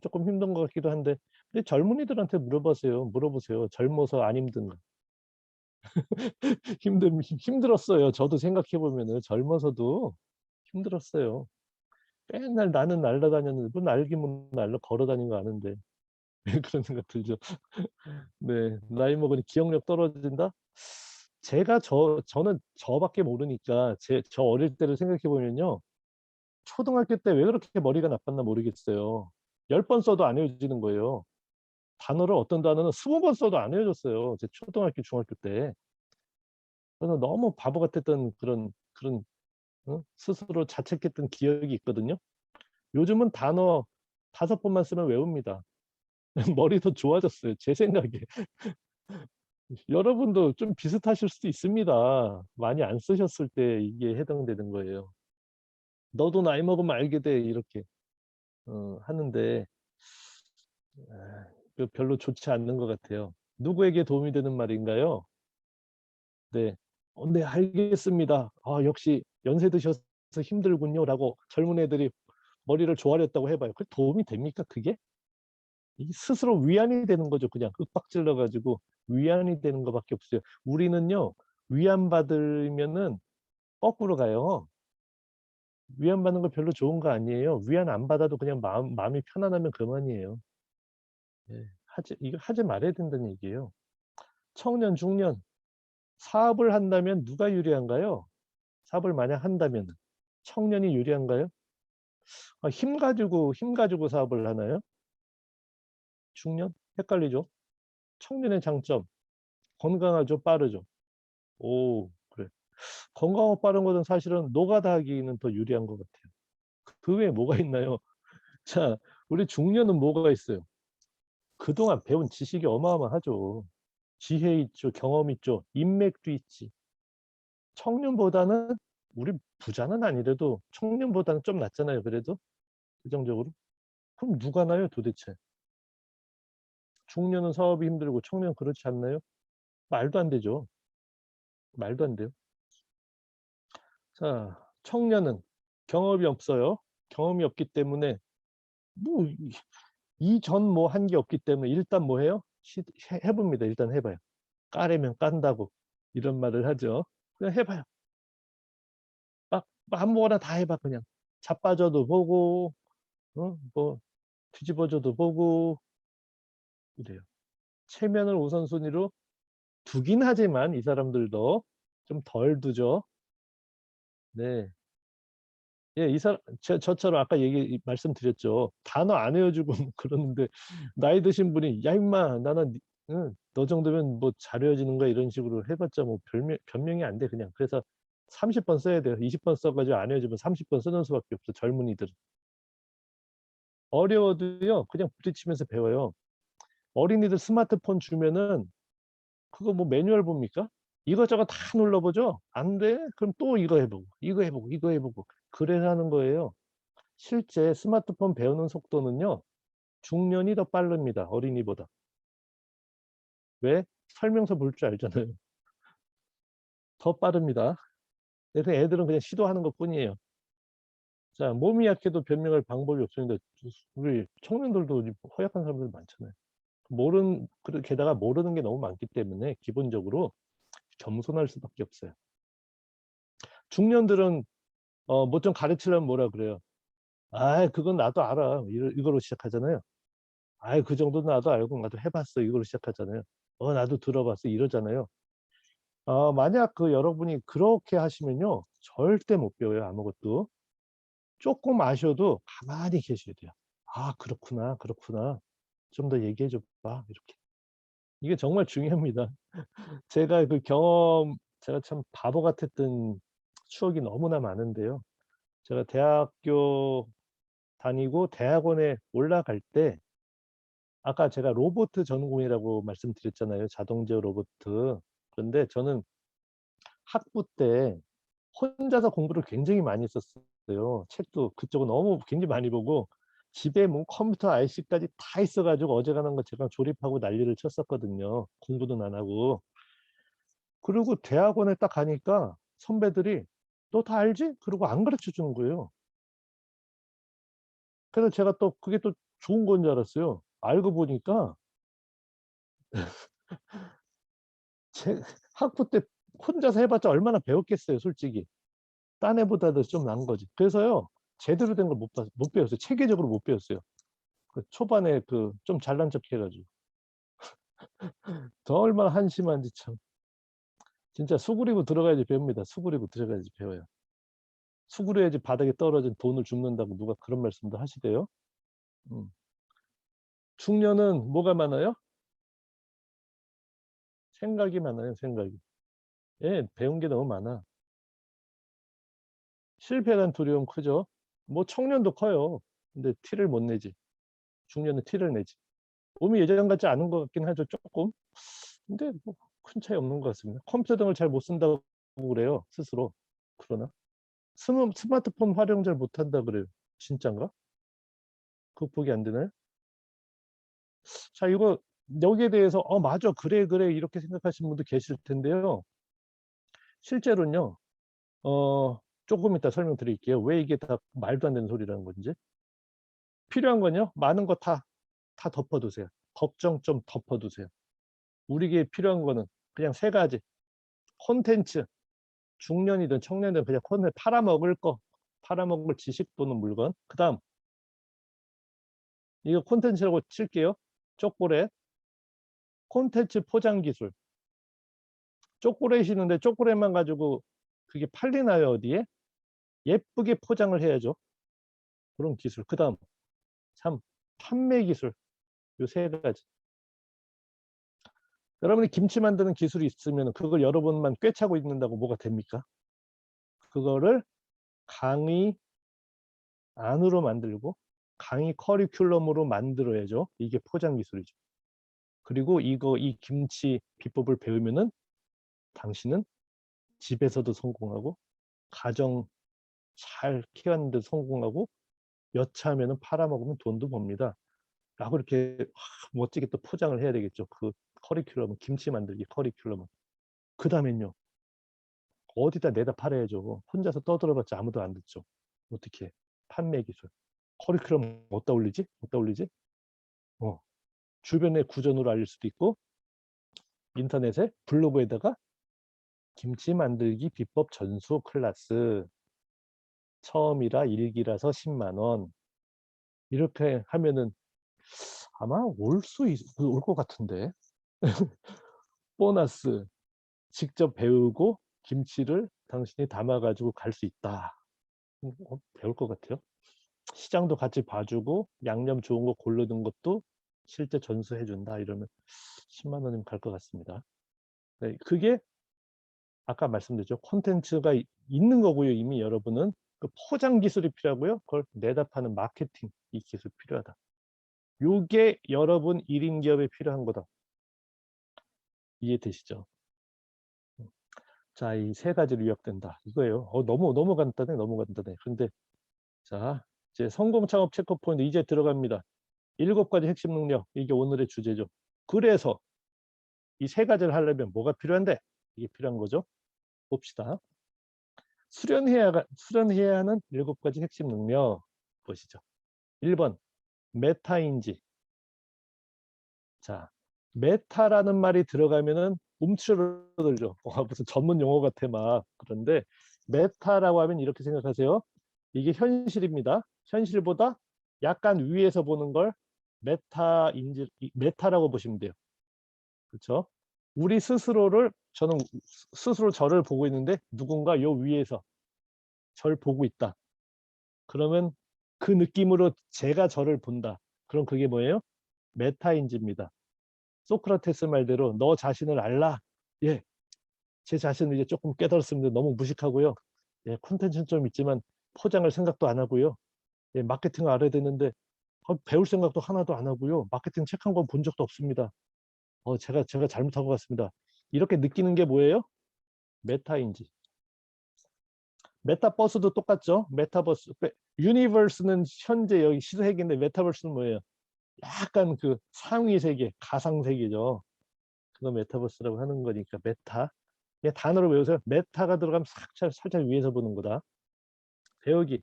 조금 힘든 것 같기도 한데, 근데 젊은이들한테 물어보세요. 젊어서 안 힘든가? 힘들었어요. 저도 생각해 보면은 젊어서도 힘들었어요. 맨날 나는 날아다녔는데 뭐 날기면 날로 걸어 다닌 거 아는데 그런 생각 들죠. 네, 나이 먹으니 기억력 떨어진다. 저는 저밖에 모르니까 저 어릴 때를 생각해 보면요. 초등학교 때 왜 그렇게 머리가 나빴나 모르겠어요. 10번 써도 안 외워지는 거예요. 어떤 단어는 20번 써도 안 외워졌어요. 제 초등학교, 중학교 때. 그래서 너무 바보 같았던 그런 스스로 자책했던 기억이 있거든요. 요즘은 단어 5번만 쓰면 외웁니다. 머리도 좋아졌어요. 제 생각에. 여러분도 좀 비슷하실 수도 있습니다. 많이 안 쓰셨을 때 이게 해당되는 거예요. 너도 나이 먹으면 알게 돼. 이렇게 하는데 별로 좋지 않는 것 같아요. 누구에게 도움이 되는 말인가요? 네. 네, 알겠습니다. 아, 역시 연세 드셔서 힘들군요. 라고 젊은 애들이 머리를 조아렸다고 해봐요. 그게 도움이 됩니까, 그게? 스스로 위안이 되는 거죠. 그냥 윽박질러가지고 위안이 되는 것밖에 없어요. 우리는요, 위안받으면은 거꾸로 가요. 위안받는 거 별로 좋은 거 아니에요. 위안 안 받아도 그냥 마음이 편안하면 그만이에요. 네, 이거 하지 말아야 된다는 얘기예요. 청년, 중년, 사업을 한다면 누가 유리한가요? 사업을 만약 한다면 청년이 유리한가요? 힘 가지고 사업을 하나요? 중년? 헷갈리죠? 청년의 장점, 건강하죠, 빠르죠. 오, 그래. 건강하고 빠른 것은 사실은 노가다 하기는 더 유리한 것 같아요. 그 외에 뭐가 있나요? 자, 우리 중년은 뭐가 있어요? 그동안 배운 지식이 어마어마하죠. 지혜 있죠, 경험 있죠, 인맥도 있지. 청년보다는 우리 부자는 아니래도 청년보다는 좀 낫잖아요. 그래도 재정적으로. 그럼 누가 나요 도대체? 중년은 사업이 힘들고 청년 그렇지 않나요? 말도 안 되죠. 말도 안 돼요. 자, 청년은 경험이 없어요. 경험이 없기 때문에 뭐 이전 뭐 한 게 없기 때문에 일단 뭐 해요? 해봅니다. 일단 해봐요. 까려면 깐다고 이런 말을 하죠. 그냥 해봐요. 막 아무거나 다 해봐. 그냥 자빠져도 보고 뭐 뒤집어져도 보고 그래요. 체면을 우선순위로 두긴 하지만 이 사람들도 좀 덜 두죠. 네. 예, 저처럼 아까 말씀드렸죠. 단어 안 외워주고 그러는데 나이 드신 분이 야 임마 나는 응, 너 정도면 뭐 잘 외워지는 거야 이런 식으로 해봤자 뭐 변명이 안 돼 그냥. 그래서 30번 써야 돼요. 20번 써가지고 안 외워지면 30번 쓰는 수밖에 없어 젊은이들은. 어려워도요 그냥 부딪히면서 배워요. 어린이들 스마트폰 주면은 그거 뭐 매뉴얼 봅니까? 이것저것 다 눌러보죠. 안 돼? 그럼 또 이거 해보고 이거 해보고 이거 해보고 그래서 하는 거예요. 실제 스마트폰 배우는 속도는요. 중년이 더 빠릅니다. 어린이보다. 왜? 설명서 볼 줄 알잖아요. 더 빠릅니다. 그래서 애들은 그냥 시도하는 것뿐이에요. 자, 몸이 약해도 변명할 방법이 없습니다. 우리 청년들도 허약한 사람들 많잖아요. 게다가 모르는 게 너무 많기 때문에 기본적으로 겸손할 수밖에 없어요. 중년들은 뭐 좀 가르치려면 뭐라 그래요? 아, 그건 나도 알아. 이걸로 시작하잖아요. 아, 그 정도는 나도 알고 나도 해봤어. 이걸로 시작하잖아요. 나도 들어봤어. 이러잖아요. 만약 여러분이 그렇게 하시면요. 절대 못 배워요. 아무것도. 조금 아셔도 가만히 계셔야 돼요. 아, 그렇구나. 그렇구나. 좀 더 얘기해 줘 봐. 이렇게. 이게 정말 중요합니다. 제가 참 바보 같았던 추억이 너무나 많은데요. 제가 대학교 다니고 대학원에 올라갈 때 아까 제가 로봇 전공이라고 말씀드렸잖아요. 자동제어 로봇. 그런데 저는 학부 때 혼자서 공부를 굉장히 많이 했었어요. 책도 그쪽은 너무 굉장히 많이 보고 집에 뭐 컴퓨터 IC까지 다 있어가지고 어지간한 거 제가 조립하고 난리를 쳤었거든요. 공부도 안 하고. 그리고 대학원에 딱 가니까 선배들이 너 다 알지? 그러고 안 가르쳐 주는 거예요. 그래서 제가 또 그게 또 좋은 건 줄 알았어요. 알고 보니까 제 학부 때 혼자서 해봤자 얼마나 배웠겠어요, 솔직히. 딴 애보다도 좀 나은 거지. 그래서요, 제대로 된 걸 못 배웠어요. 체계적으로 못 배웠어요. 초반에 좀 잘난 척 해가지고. 더 얼마나 한심한지 참. 진짜 수그리고 들어가야지 배웁니다. 수그리고 들어가야지 배워요. 수그려야지 바닥에 떨어진 돈을 줍는다고 누가 그런 말씀도 하시대요. 중년은 뭐가 많아요? 생각이 많아요, 생각이. 예, 배운 게 너무 많아. 실패에 대한 두려움 크죠? 뭐 청년도 커요. 근데 티를 못 내지. 중년은 티를 내지. 몸이 예전 같지 않은 것 같긴 하죠, 조금. 근데 뭐 큰 차이 없는 것 같습니다. 컴퓨터 등을 잘 못 쓴다고 그래요, 스스로. 그러나 스마트폰 활용 잘 못한다 그래요. 진짠가? 극복이 안 되나요? 자, 여기에 대해서 맞아, 그래 이렇게 생각하시는 분도 계실 텐데요. 실제로는요. 조금 이따 설명드릴게요. 왜 이게 다 말도 안 되는 소리라는 건지. 필요한 건요. 많은 거 다 덮어두세요. 걱정 좀 덮어두세요. 우리에게 필요한 거는 그냥 세 가지. 콘텐츠. 중년이든 청년이든 그냥 콘텐츠 팔아먹을 거. 팔아먹을 지식 또는 물건. 그 다음 이거 콘텐츠라고 칠게요. 초콜릿. 콘텐츠 포장 기술. 초콜릿이 있는데 초콜릿만 가지고 그게 팔리나요, 어디에? 예쁘게 포장을 해야죠. 그런 기술. 그 다음 참 판매 기술. 요 세 가지. 여러분이 김치 만드는 기술이 있으면 그걸 여러분만 꿰차고 있는다고 뭐가 됩니까? 그거를 강의 안으로 만들고 강의 커리큘럼으로 만들어야죠. 이게 포장 기술이죠. 그리고 이 김치 비법을 배우면은 당신은 집에서도 성공하고 가정 잘 케어하는 데 성공하고 여차하면은 팔아먹으면 돈도 법니다. 라고 이렇게 멋지게 또 포장을 해야 되겠죠. 그 커리큘럼은 김치 만들기 커리큘럼은. 그 다음엔요. 어디다 내다 팔아야죠. 혼자서 떠들어봤자 아무도 안 듣죠. 어떻게 판매 기술. 커리큘럼 어디다 올리지? 어디다 올리지? 주변의 구전으로 알릴 수도 있고 인터넷에 블로그에다가 김치 만들기 비법 전수 클래스 처음이라 일기라서 10만 원 이렇게 하면은 아마 올 것 같은데 보너스 직접 배우고 김치를 당신이 담아가지고 갈 수 있다. 배울 것 같아요. 시장도 같이 봐주고 양념 좋은 거 고르는 것도 실제 전수해준다. 이러면 10만 원이면 갈 것 같습니다. 네, 그게 아까 말씀드렸죠. 콘텐츠가 있는 거고요. 이미 여러분은 그 포장 기술이 필요하고요. 그걸 내다 파는 마케팅 이 기술 필요하다. 요게 여러분 1인 기업에 필요한 거다. 이해되시죠? 자, 이 세 가지로 요약된다. 이거예요. 너무 간단해. 너무 간단해. 근데 자, 이제 성공 창업 체크포인트 이제 들어갑니다. 7가지 핵심 능력. 이게 오늘의 주제죠. 그래서 이 세 가지를 하려면 뭐가 필요한데? 이게 필요한 거죠. 봅시다. 수련해야 하는 7가지 핵심 능력 보시죠. 1번 메타인지. 자, 메타라는 말이 들어가면은 움츠러들죠. 무슨 전문 용어 같아 막. 그런데 메타라고 하면 이렇게 생각하세요. 이게 현실입니다. 현실보다 약간 위에서 보는 걸 메타라고 보시면 돼요. 그렇죠? 우리 스스로를 저는 스스로 저를 보고 있는데 누군가 요 위에서 저를 보고 있다. 그러면 그 느낌으로 제가 저를 본다. 그럼 그게 뭐예요? 메타인지입니다. 소크라테스 말대로 너 자신을 알라. 예, 제 자신을 이제 조금 깨달았습니다. 너무 무식하고요. 예, 콘텐츠는 좀 있지만 포장할 생각도 안 하고요. 예, 마케팅을 알아야 되는데 배울 생각도 하나도 안 하고요. 마케팅 책 한 권 본 적도 없습니다. 제가 잘못한 것 같습니다. 이렇게 느끼는 게 뭐예요? 메타인지. 메타버스도 똑같죠. 메타버스. 유니버스는 현재 여기 시세계인데 메타버스는 뭐예요? 약간 그 상위 세계, 가상 세계죠. 그거 메타버스라고 하는 거니까 메타. 그냥 단어를 외우세요. 메타가 들어가면 살짝 위에서 보는 거다. 배우기.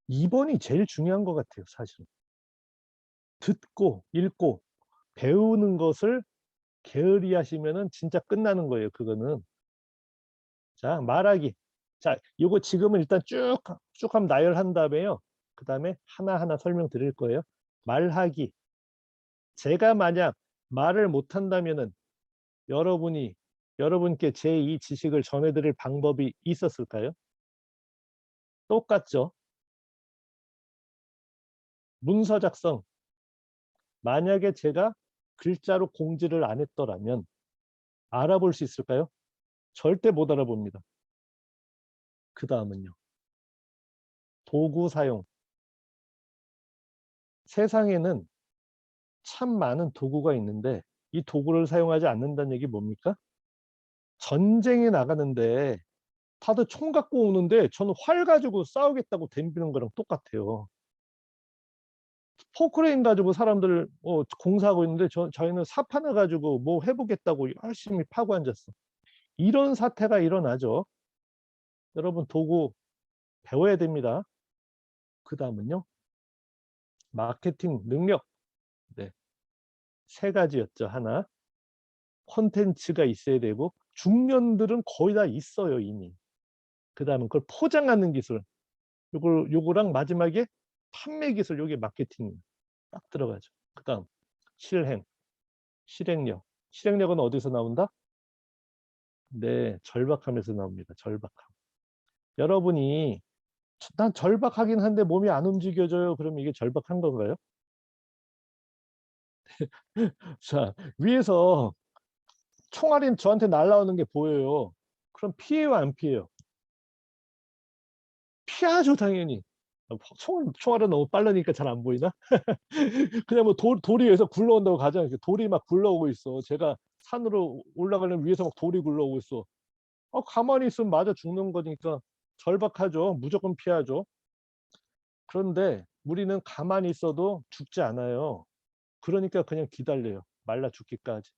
2번이 제일 중요한 것 같아요. 사실은. 듣고 읽고 배우는 것을 게으리 하시면은 진짜 끝나는 거예요. 그거는. 자, 말하기. 자, 요거 지금은 일단 쭉 한번 나열한 다음에요. 그 다음에 하나하나 설명드릴 거예요. 말하기. 제가 만약 말을 못한다면은 여러분께 제 이 지식을 전해드릴 방법이 있었을까요? 똑같죠. 문서 작성. 만약에 제가 글자로 공지를 안 했더라면 알아볼 수 있을까요? 절대 못 알아봅니다. 그 다음은요. 도구 사용. 세상에는 참 많은 도구가 있는데 이 도구를 사용하지 않는다는 얘기 뭡니까? 전쟁에 나가는데 다들 총 갖고 오는데 저는 활 가지고 싸우겠다고 덤비는 거랑 똑같아요. 포크레인 가지고 사람들 공사하고 있는데 저희는 사파나 가지고 뭐 해보겠다고 열심히 파고 앉았어. 이런 사태가 일어나죠. 여러분 도구 배워야 됩니다. 그 다음은요. 마케팅 능력. 네. 3가지였죠. 하나. 콘텐츠가 있어야 되고 중년들은 거의 다 있어요. 이미. 그 다음은 그걸 포장하는 기술. 요거랑 마지막에 판매 기술. 요게 마케팅 딱 들어가죠. 그 다음 실행력. 실행력은 어디서 나온다? 네, 절박함에서 나옵니다. 절박함. 여러분이 난 절박하긴 한데 몸이 안 움직여져요. 그럼 이게 절박한 건가요? 자, 위에서 총알이 저한테 날아오는 게 보여요. 그럼 피해요, 안 피해요? 피하죠, 당연히. 총알은 너무 빠르니까 잘 안 보이나? 그냥 뭐 돌이 위에서 굴러온다고 가잖아요. 돌이 막 굴러오고 있어. 제가 산으로 올라가려면 위에서 막 돌이 굴러오고 있어. 가만히 있으면 맞아 죽는 거니까 절박하죠. 무조건 피하죠. 그런데 우리는 가만히 있어도 죽지 않아요. 그러니까 그냥 기다려요. 말라 죽기까지.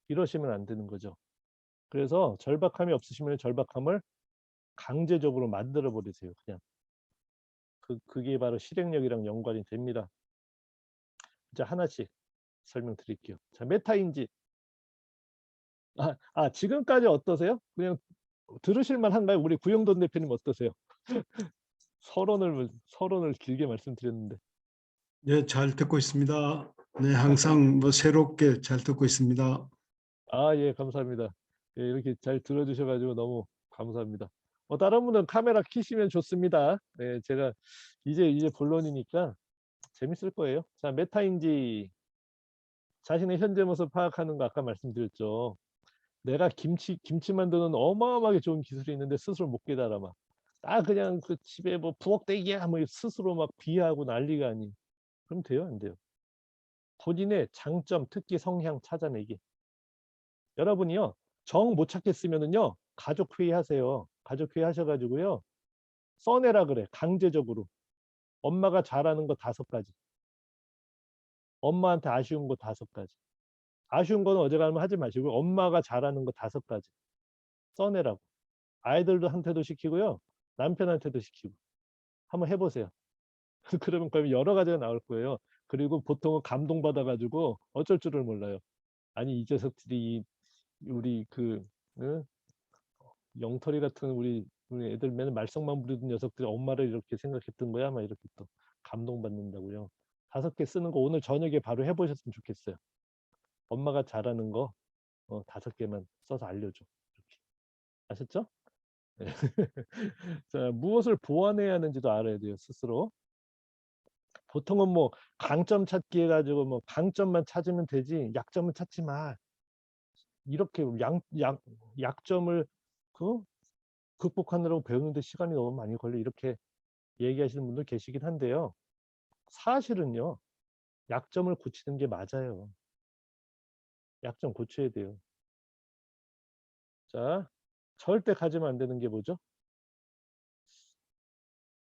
이러시면 안 되는 거죠. 그래서 절박함이 없으시면 절박함을 강제적으로 만들어 버리세요. 그냥. 그게 바로 실행력이랑 연관이 됩니다. 이제 하나씩 설명드릴게요. 자, 메타인지. 지금까지 어떠세요? 그냥 들으실만 한가요? 우리 구영돈 대표님 어떠세요? 서론을 길게 말씀드렸는데. 예, 잘 듣고 있습니다. 네, 항상 뭐 새롭게 잘 듣고 있습니다. 예, 감사합니다. 예, 이렇게 잘 들어주셔가지고 너무 감사합니다. 다른 분은 카메라 켜시면 좋습니다. 네, 제가 이제 본론이니까 재밌을 거예요. 자, 메타인지. 자신의 현재 모습 파악하는 거 아까 말씀드렸죠. 내가 김치 만드는 어마어마하게 좋은 기술이 있는데 스스로 못 깨달아 막. 그냥 그 집에 뭐 부엌대기야 뭐 스스로 막 비하하고 난리가 아니. 그럼 돼요, 안 돼요? 본인의 장점, 특기, 성향 찾아내기. 여러분이요, 정 못 찾겠으면은요, 가족회의 하세요. 가족회의 하셔가지고요, 써내라 그래, 강제적으로. 엄마가 잘하는 거 5가지. 엄마한테 아쉬운 거 5가지. 아쉬운 거는 어제가면 하지 마시고, 엄마가 잘하는 거 5가지. 써내라고. 아이들도 한테도 시키고요, 남편한테도 시키고. 한번 해보세요. 그러면 거의 여러 가지가 나올 거예요. 그리고 보통은 감동받아가지고 어쩔 줄을 몰라요. 아니, 이 녀석들이 우리 응? 영털이 같은 우리 애들 맨날 말썽만 부리던 녀석들이 엄마를 이렇게 생각했던 거야? 막 이렇게 또 감동받는다고요. 5개 쓰는 거 오늘 저녁에 바로 해보셨으면 좋겠어요. 엄마가 잘하는 거 5개만 써서 알려줘. 이렇게. 아셨죠? 네. 자, 무엇을 보완해야 하는지도 알아야 돼요, 스스로. 보통은 뭐 강점 찾기 해가지고 뭐 강점만 찾으면 되지 약점은 찾지 마. 이렇게 약점을 극복하느라고 배우는데 시간이 너무 많이 걸려 이렇게 얘기하시는 분들 계시긴 한데요. 사실은요, 약점을 고치는 게 맞아요. 약점 고쳐야 돼요. 자, 절대 가지면 안 되는 게 뭐죠?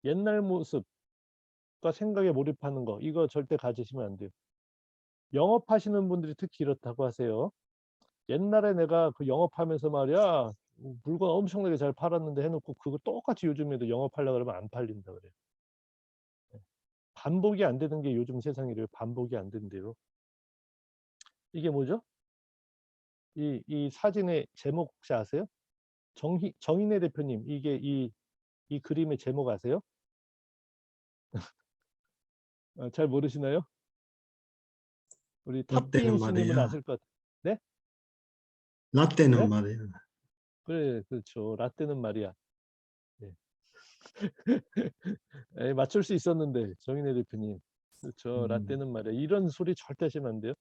옛날 모습과 생각에 몰입하는 거, 이거 절대 가지시면 안 돼요. 영업하시는 분들이 특히 이렇다고 하세요. 옛날에 내가 그 영업하면서 말이야, 물건 엄청나게 잘 팔았는데 해놓고 그거 똑같이 요즘에도 영업하려고 그러면 안 팔린다 그래요. 반복이 안 되는 게 요즘 세상이래요. 반복이 안 된대요. 이게 뭐죠? 이 사진의 제목 혹시 아세요? 정인혜 대표님, 이게 이 그림의 제목 아세요? 잘 모르시나요? 우리 라떼는 탑비인 씨님은 말이야. 아실 것 같아요. 네? 라떼는 네? 말이야. 그래, 그렇죠. 라떼는 말이야. 네. 맞출 수 있었는데, 정인혜 대표님. 그렇죠. 라떼는 말이야. 이런 소리 절대 하시면 안 돼요.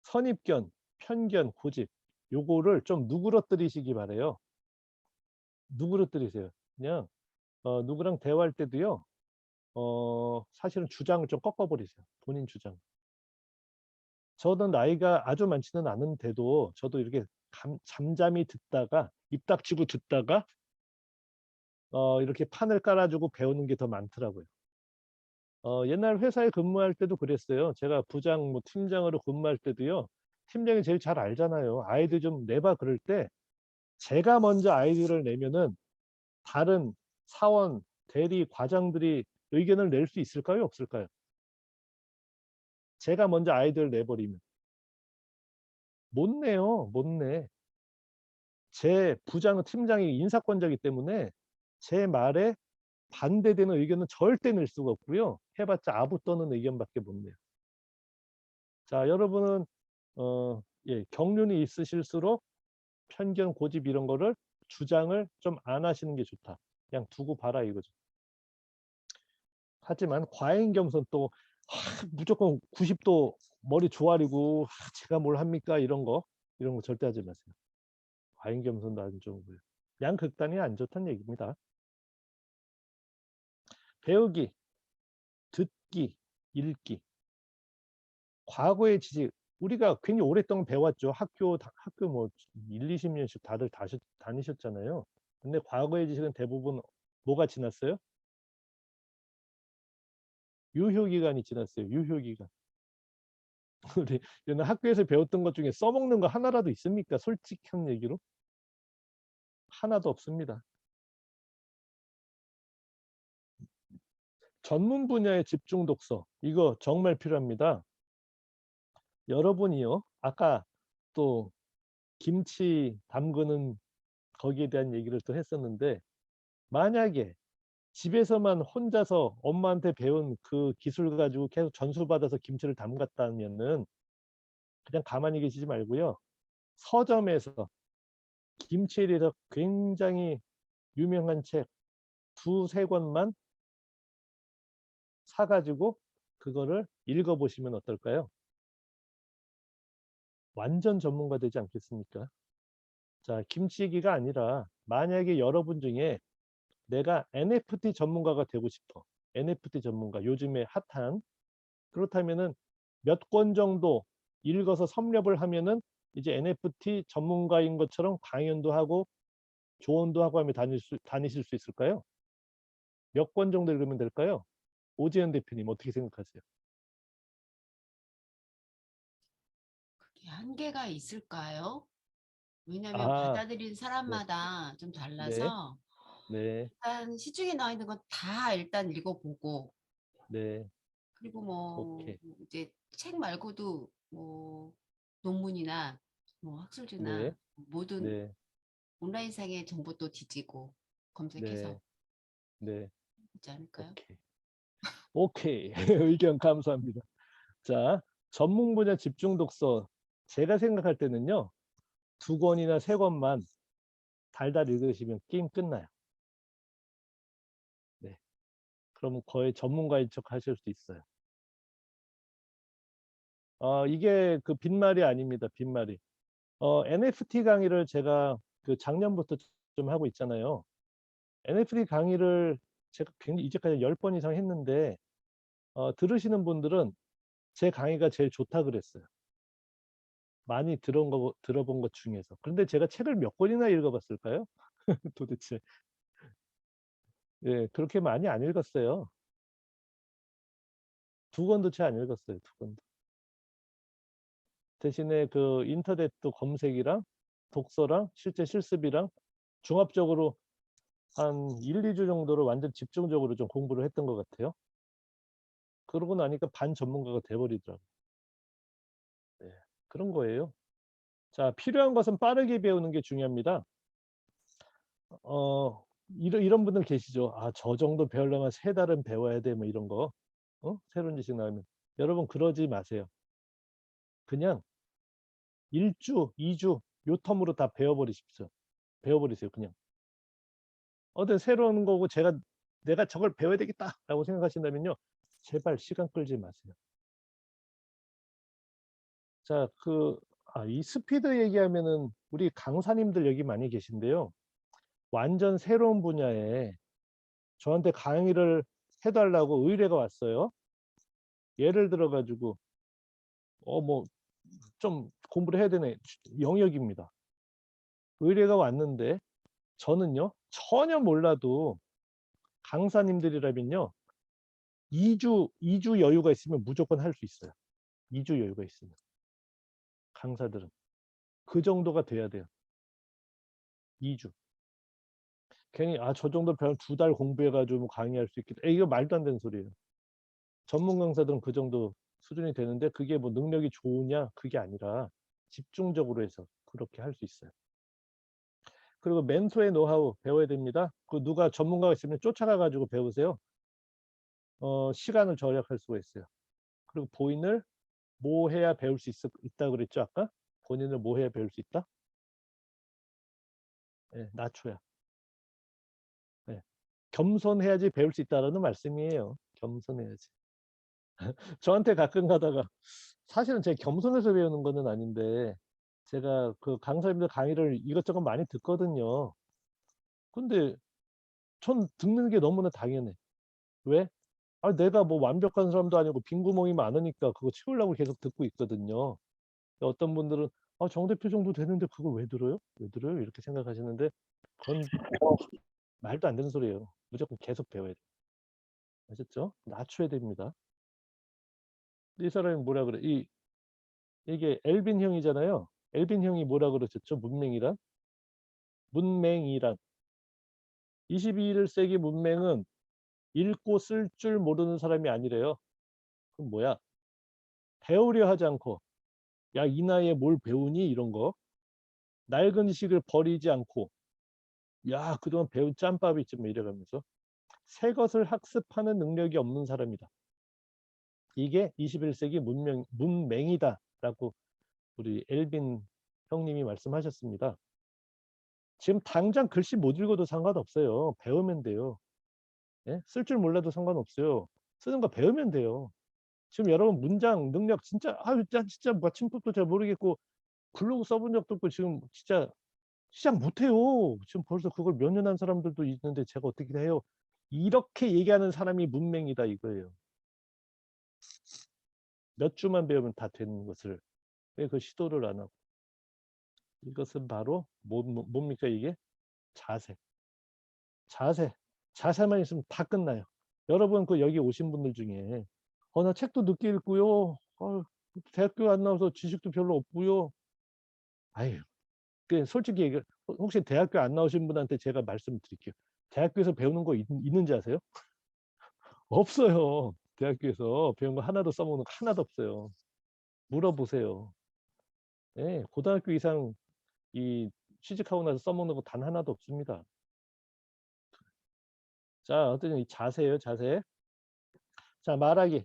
선입견, 편견, 고집. 요거를 좀 누그러뜨리시기 바래요. 누그러뜨리세요. 그냥 누구랑 대화할 때도요. 사실은 주장을 좀 꺾어버리세요. 본인 주장. 저는 나이가 아주 많지는 않은데도 저도 이렇게 잠잠히 듣다가 입 닥치고 듣다가 이렇게 판을 깔아주고 배우는 게 더 많더라고요. 옛날 회사에 근무할 때도 그랬어요. 제가 부장, 뭐 팀장으로 근무할 때도요. 팀장이 제일 잘 알잖아요. 아이들 좀 내봐 그럴 때 제가 먼저 아이디어를 내면은 다른 사원, 대리, 과장들이 의견을 낼 수 있을까요? 없을까요? 제가 먼저 아이디어를 내버리면 못 내요. 못 내. 제 부장은 팀장이 인사권자이기 때문에 제 말에 반대되는 의견은 절대 낼 수가 없고요. 해봤자 아부 떠는 의견밖에 못 내요. 자, 여러분은 경륜이 있으실수록 편견, 고집 이런 거를 주장을 좀 안 하시는 게 좋다. 그냥 두고 봐라 이거죠. 하지만 과잉경선 또 무조건 90도 머리 조아리고 제가 뭘 합니까 이런 거 절대 하지 마세요. 과잉경선도 안 좋고요. 양극단이 안 좋다는 얘기입니다. 배우기, 듣기, 읽기. 과거의 지식 우리가 굉장히 오랫동안 배웠죠. 학교 뭐 1, 20년씩 다들 다니셨잖아요. 근데 과거의 지식은 대부분 뭐가 지났어요? 유효기간이 지났어요. 유효기간. 우리 학교에서 배웠던 것 중에 써먹는 거 하나라도 있습니까? 솔직한 얘기로 하나도 없습니다. 전문 분야의 집중 독서. 이거 정말 필요합니다. 여러분이요. 아까 또 김치 담그는 거기에 대한 얘기를 또 했었는데 만약에 집에서만 혼자서 엄마한테 배운 그 기술 가지고 계속 전수받아서 김치를 담갔다면은 그냥 가만히 계시지 말고요. 서점에서 김치에 대해서 굉장히 유명한 책 두세 권만 사가지고 그거를 읽어보시면 어떨까요? 완전 전문가 되지 않겠습니까? 자, 김치 얘기가 아니라 만약에 여러분 중에 내가 NFT 전문가가 되고 싶어. NFT 전문가, 요즘에 핫한. 그렇다면은 몇 권 정도 읽어서 섭렵을 하면은 이제 NFT 전문가인 것처럼 강연도 하고 조언도 하고 하며 다니실 수 있을까요? 몇 권 정도 읽으면 될까요? 오재현 대표님 어떻게 생각하세요? 그게 한계가 있을까요? 왜냐하면 아, 받아들인 네, 사람마다 좀 네, 달라서 네, 일단 시중에 나와 있는 건 다 일단 읽어보고 네, 그리고 뭐 오케이, 이제 책 말고도 뭐 논문이나 뭐 네, 학술지나 모든 네, 온라인상의 정보도 뒤지고 검색해서 네, 네, 있지 않을까요? 오케이, 오케이. 의견 감사합니다. 자, 전문 분야 집중 독서. 제가 생각할 때는요, 두 권이나 세 권만 달달 읽으시면 게임 끝나요. 네. 그럼 거의 전문가인 척 하실 수 있어요. 이게 그 빈말이 아닙니다. 빈말이. NFT 강의를 제가 그 작년부터 좀 하고 있잖아요. NFT 강의를 제가 굉장히 이제까지 10번 이상 했는데 들으시는 분들은 제 강의가 제일 좋다 그랬어요. 많이 들어본 것 중에서. 그런데 제가 책을 몇 권이나 읽어봤을까요? 도대체. 예, 그렇게 많이 안 읽었어요. 두 권도 채 안 읽었어요. 두 권도. 대신에 그 인터넷도 검색이랑 독서랑 실제 실습이랑 종합적으로 한 1, 2주 정도로 완전 집중적으로 좀 공부를 했던 것 같아요. 그러고 나니까 반 전문가가 돼버리더라고요. 네, 그런 거예요. 자, 필요한 것은 빠르게 배우는 게 중요합니다. 이런 분들 계시죠. 아, 저 정도 배우려면 3달은 배워야 돼. 뭐 이런 거. 새로운 지식 나오면. 여러분, 그러지 마세요. 그냥 1주, 2주 요 텀으로 다 배워버리십시오. 배워버리세요. 그냥. 새로운 거고 내가 저걸 배워야 되겠다라고 생각하신다면요. 제발 시간 끌지 마세요. 자, 이 스피드 얘기하면은 우리 강사님들 여기 많이 계신데요. 완전 새로운 분야에 저한테 강의를 해달라고 의뢰가 왔어요. 예를 들어가지고, 뭐, 좀 공부를 해야 되네. 영역입니다. 의뢰가 왔는데, 저는요, 전혀 몰라도 강사님들이라면요, 2주 여유가 있으면 무조건 할 수 있어요. 2주 여유가 있으면. 강사들은. 그 정도가 돼야 돼요. 2주. 괜히, 저 정도 배우면 2달 공부해가지고 뭐 강의할 수 있겠다. 이거 말도 안 되는 소리예요. 전문 강사들은 그 정도 수준이 되는데 그게 뭐 능력이 좋으냐? 그게 아니라 집중적으로 해서 그렇게 할 수 있어요. 그리고 멘토의 노하우 배워야 됩니다. 그 누가 전문가가 있으면 쫓아가가지고 배우세요. 시간을 절약할 수가 있어요. 그리고 본인을 뭐 해야 배울 수 있다 그랬죠, 아까? 본인을 뭐 해야 배울 수 있다? 네, 낮춰야. 네. 겸손해야지 배울 수 있다라는 말씀이에요. 겸손해야지. 저한테 가끔 가다가 사실은 제가 겸손해서 배우는 거는 아닌데 제가 그 강사님들 강의를 이것저것 많이 듣거든요. 근데 전 듣는 게 너무나 당연해. 왜? 내가 뭐 완벽한 사람도 아니고 빈 구멍이 많으니까 그거 채우려고 계속 듣고 있거든요. 어떤 분들은 정 대표 정도 되는데 그걸 왜 들어요? 왜 들어요? 이렇게 생각하시는데 그건 말도 안 되는 소리예요. 무조건 계속 배워야 돼. 아셨죠? 낮춰야 됩니다. 이 사람이 뭐라 그래? 이게 엘빈 형이잖아요. 엘빈 형이 뭐라 그러셨죠? 문맹이란? 문맹이란. 21세기 문맹은 읽고 쓸 줄 모르는 사람이 아니래요. 그럼 뭐야? 배우려 하지 않고 야, 이 나이에 뭘 배우니? 이런 거. 낡은 지식을 버리지 않고 야, 그동안 배운 짬밥이 있지 뭐 이래가면서 새 것을 학습하는 능력이 없는 사람이다. 이게 21세기 문맹이다라고 우리 엘빈 형님이 말씀하셨습니다. 지금 당장 글씨 못 읽어도 상관없어요. 배우면 돼요. 예? 쓸 줄 몰라도 상관없어요. 쓰는 거 배우면 돼요. 지금 여러분 문장 능력 진짜 진짜 맞춤법도 잘 모르겠고 블로그 써본 적도 없고 지금 진짜 시작 못해요. 지금 벌써 그걸 몇 년 한 사람들도 있는데 제가 어떻게 해요? 이렇게 얘기하는 사람이 문맹이다 이거예요. 몇 주만 배우면 다 되는 것을 왜 그 시도를 안 하고. 이것은 바로 뭡니까 이게? 자세. 자세만 있으면 다 끝나요. 여러분 그 여기 오신 분들 중에 나 책도 늦게 읽고요. 대학교 안 나와서 지식도 별로 없고요. 아유, 솔직히 혹시 대학교 안 나오신 분한테 제가 말씀드릴게요. 대학교에서 배우는 거 있는지 아세요? 없어요. 대학교에서 배운 거 하나도 써먹는 거 하나도 없어요. 물어보세요. 네, 고등학교 이상 이 취직하고 나서 써먹는 거 단 하나도 없습니다. 자, 어떤 이 자세예요, 자세. 자, 말하기.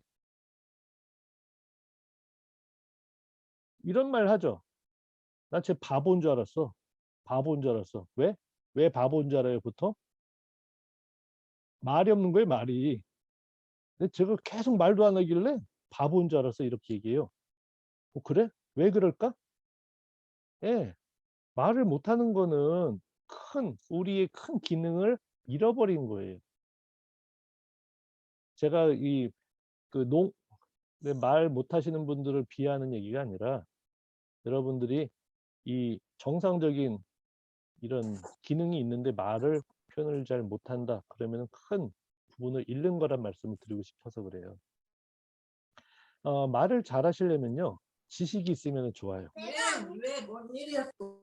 이런 말 하죠. 나 쟤 바보인 줄 알았어. 바보인 줄 알았어. 왜? 왜 바보인 줄 알아요, 보통? 말이 없는 거예요, 말이. 근데 제가 계속 말도 안 하길래 바보인 줄 알았어, 이렇게 얘기해요. 그래? 왜 그럴까? 예, 말을 못하는 거는 우리의 큰 기능을 잃어버린 거예요. 제가 말 못하시는 분들을 비하하는 얘기가 아니라 여러분들이 이 정상적인 이런 기능이 있는데 표현을 잘 못한다. 그러면 큰 부분을 잃는 거란 말씀을 드리고 싶어서 그래요. 말을 잘 하시려면요. 지식이 있으면 좋아요. 왜뭔 일이었어?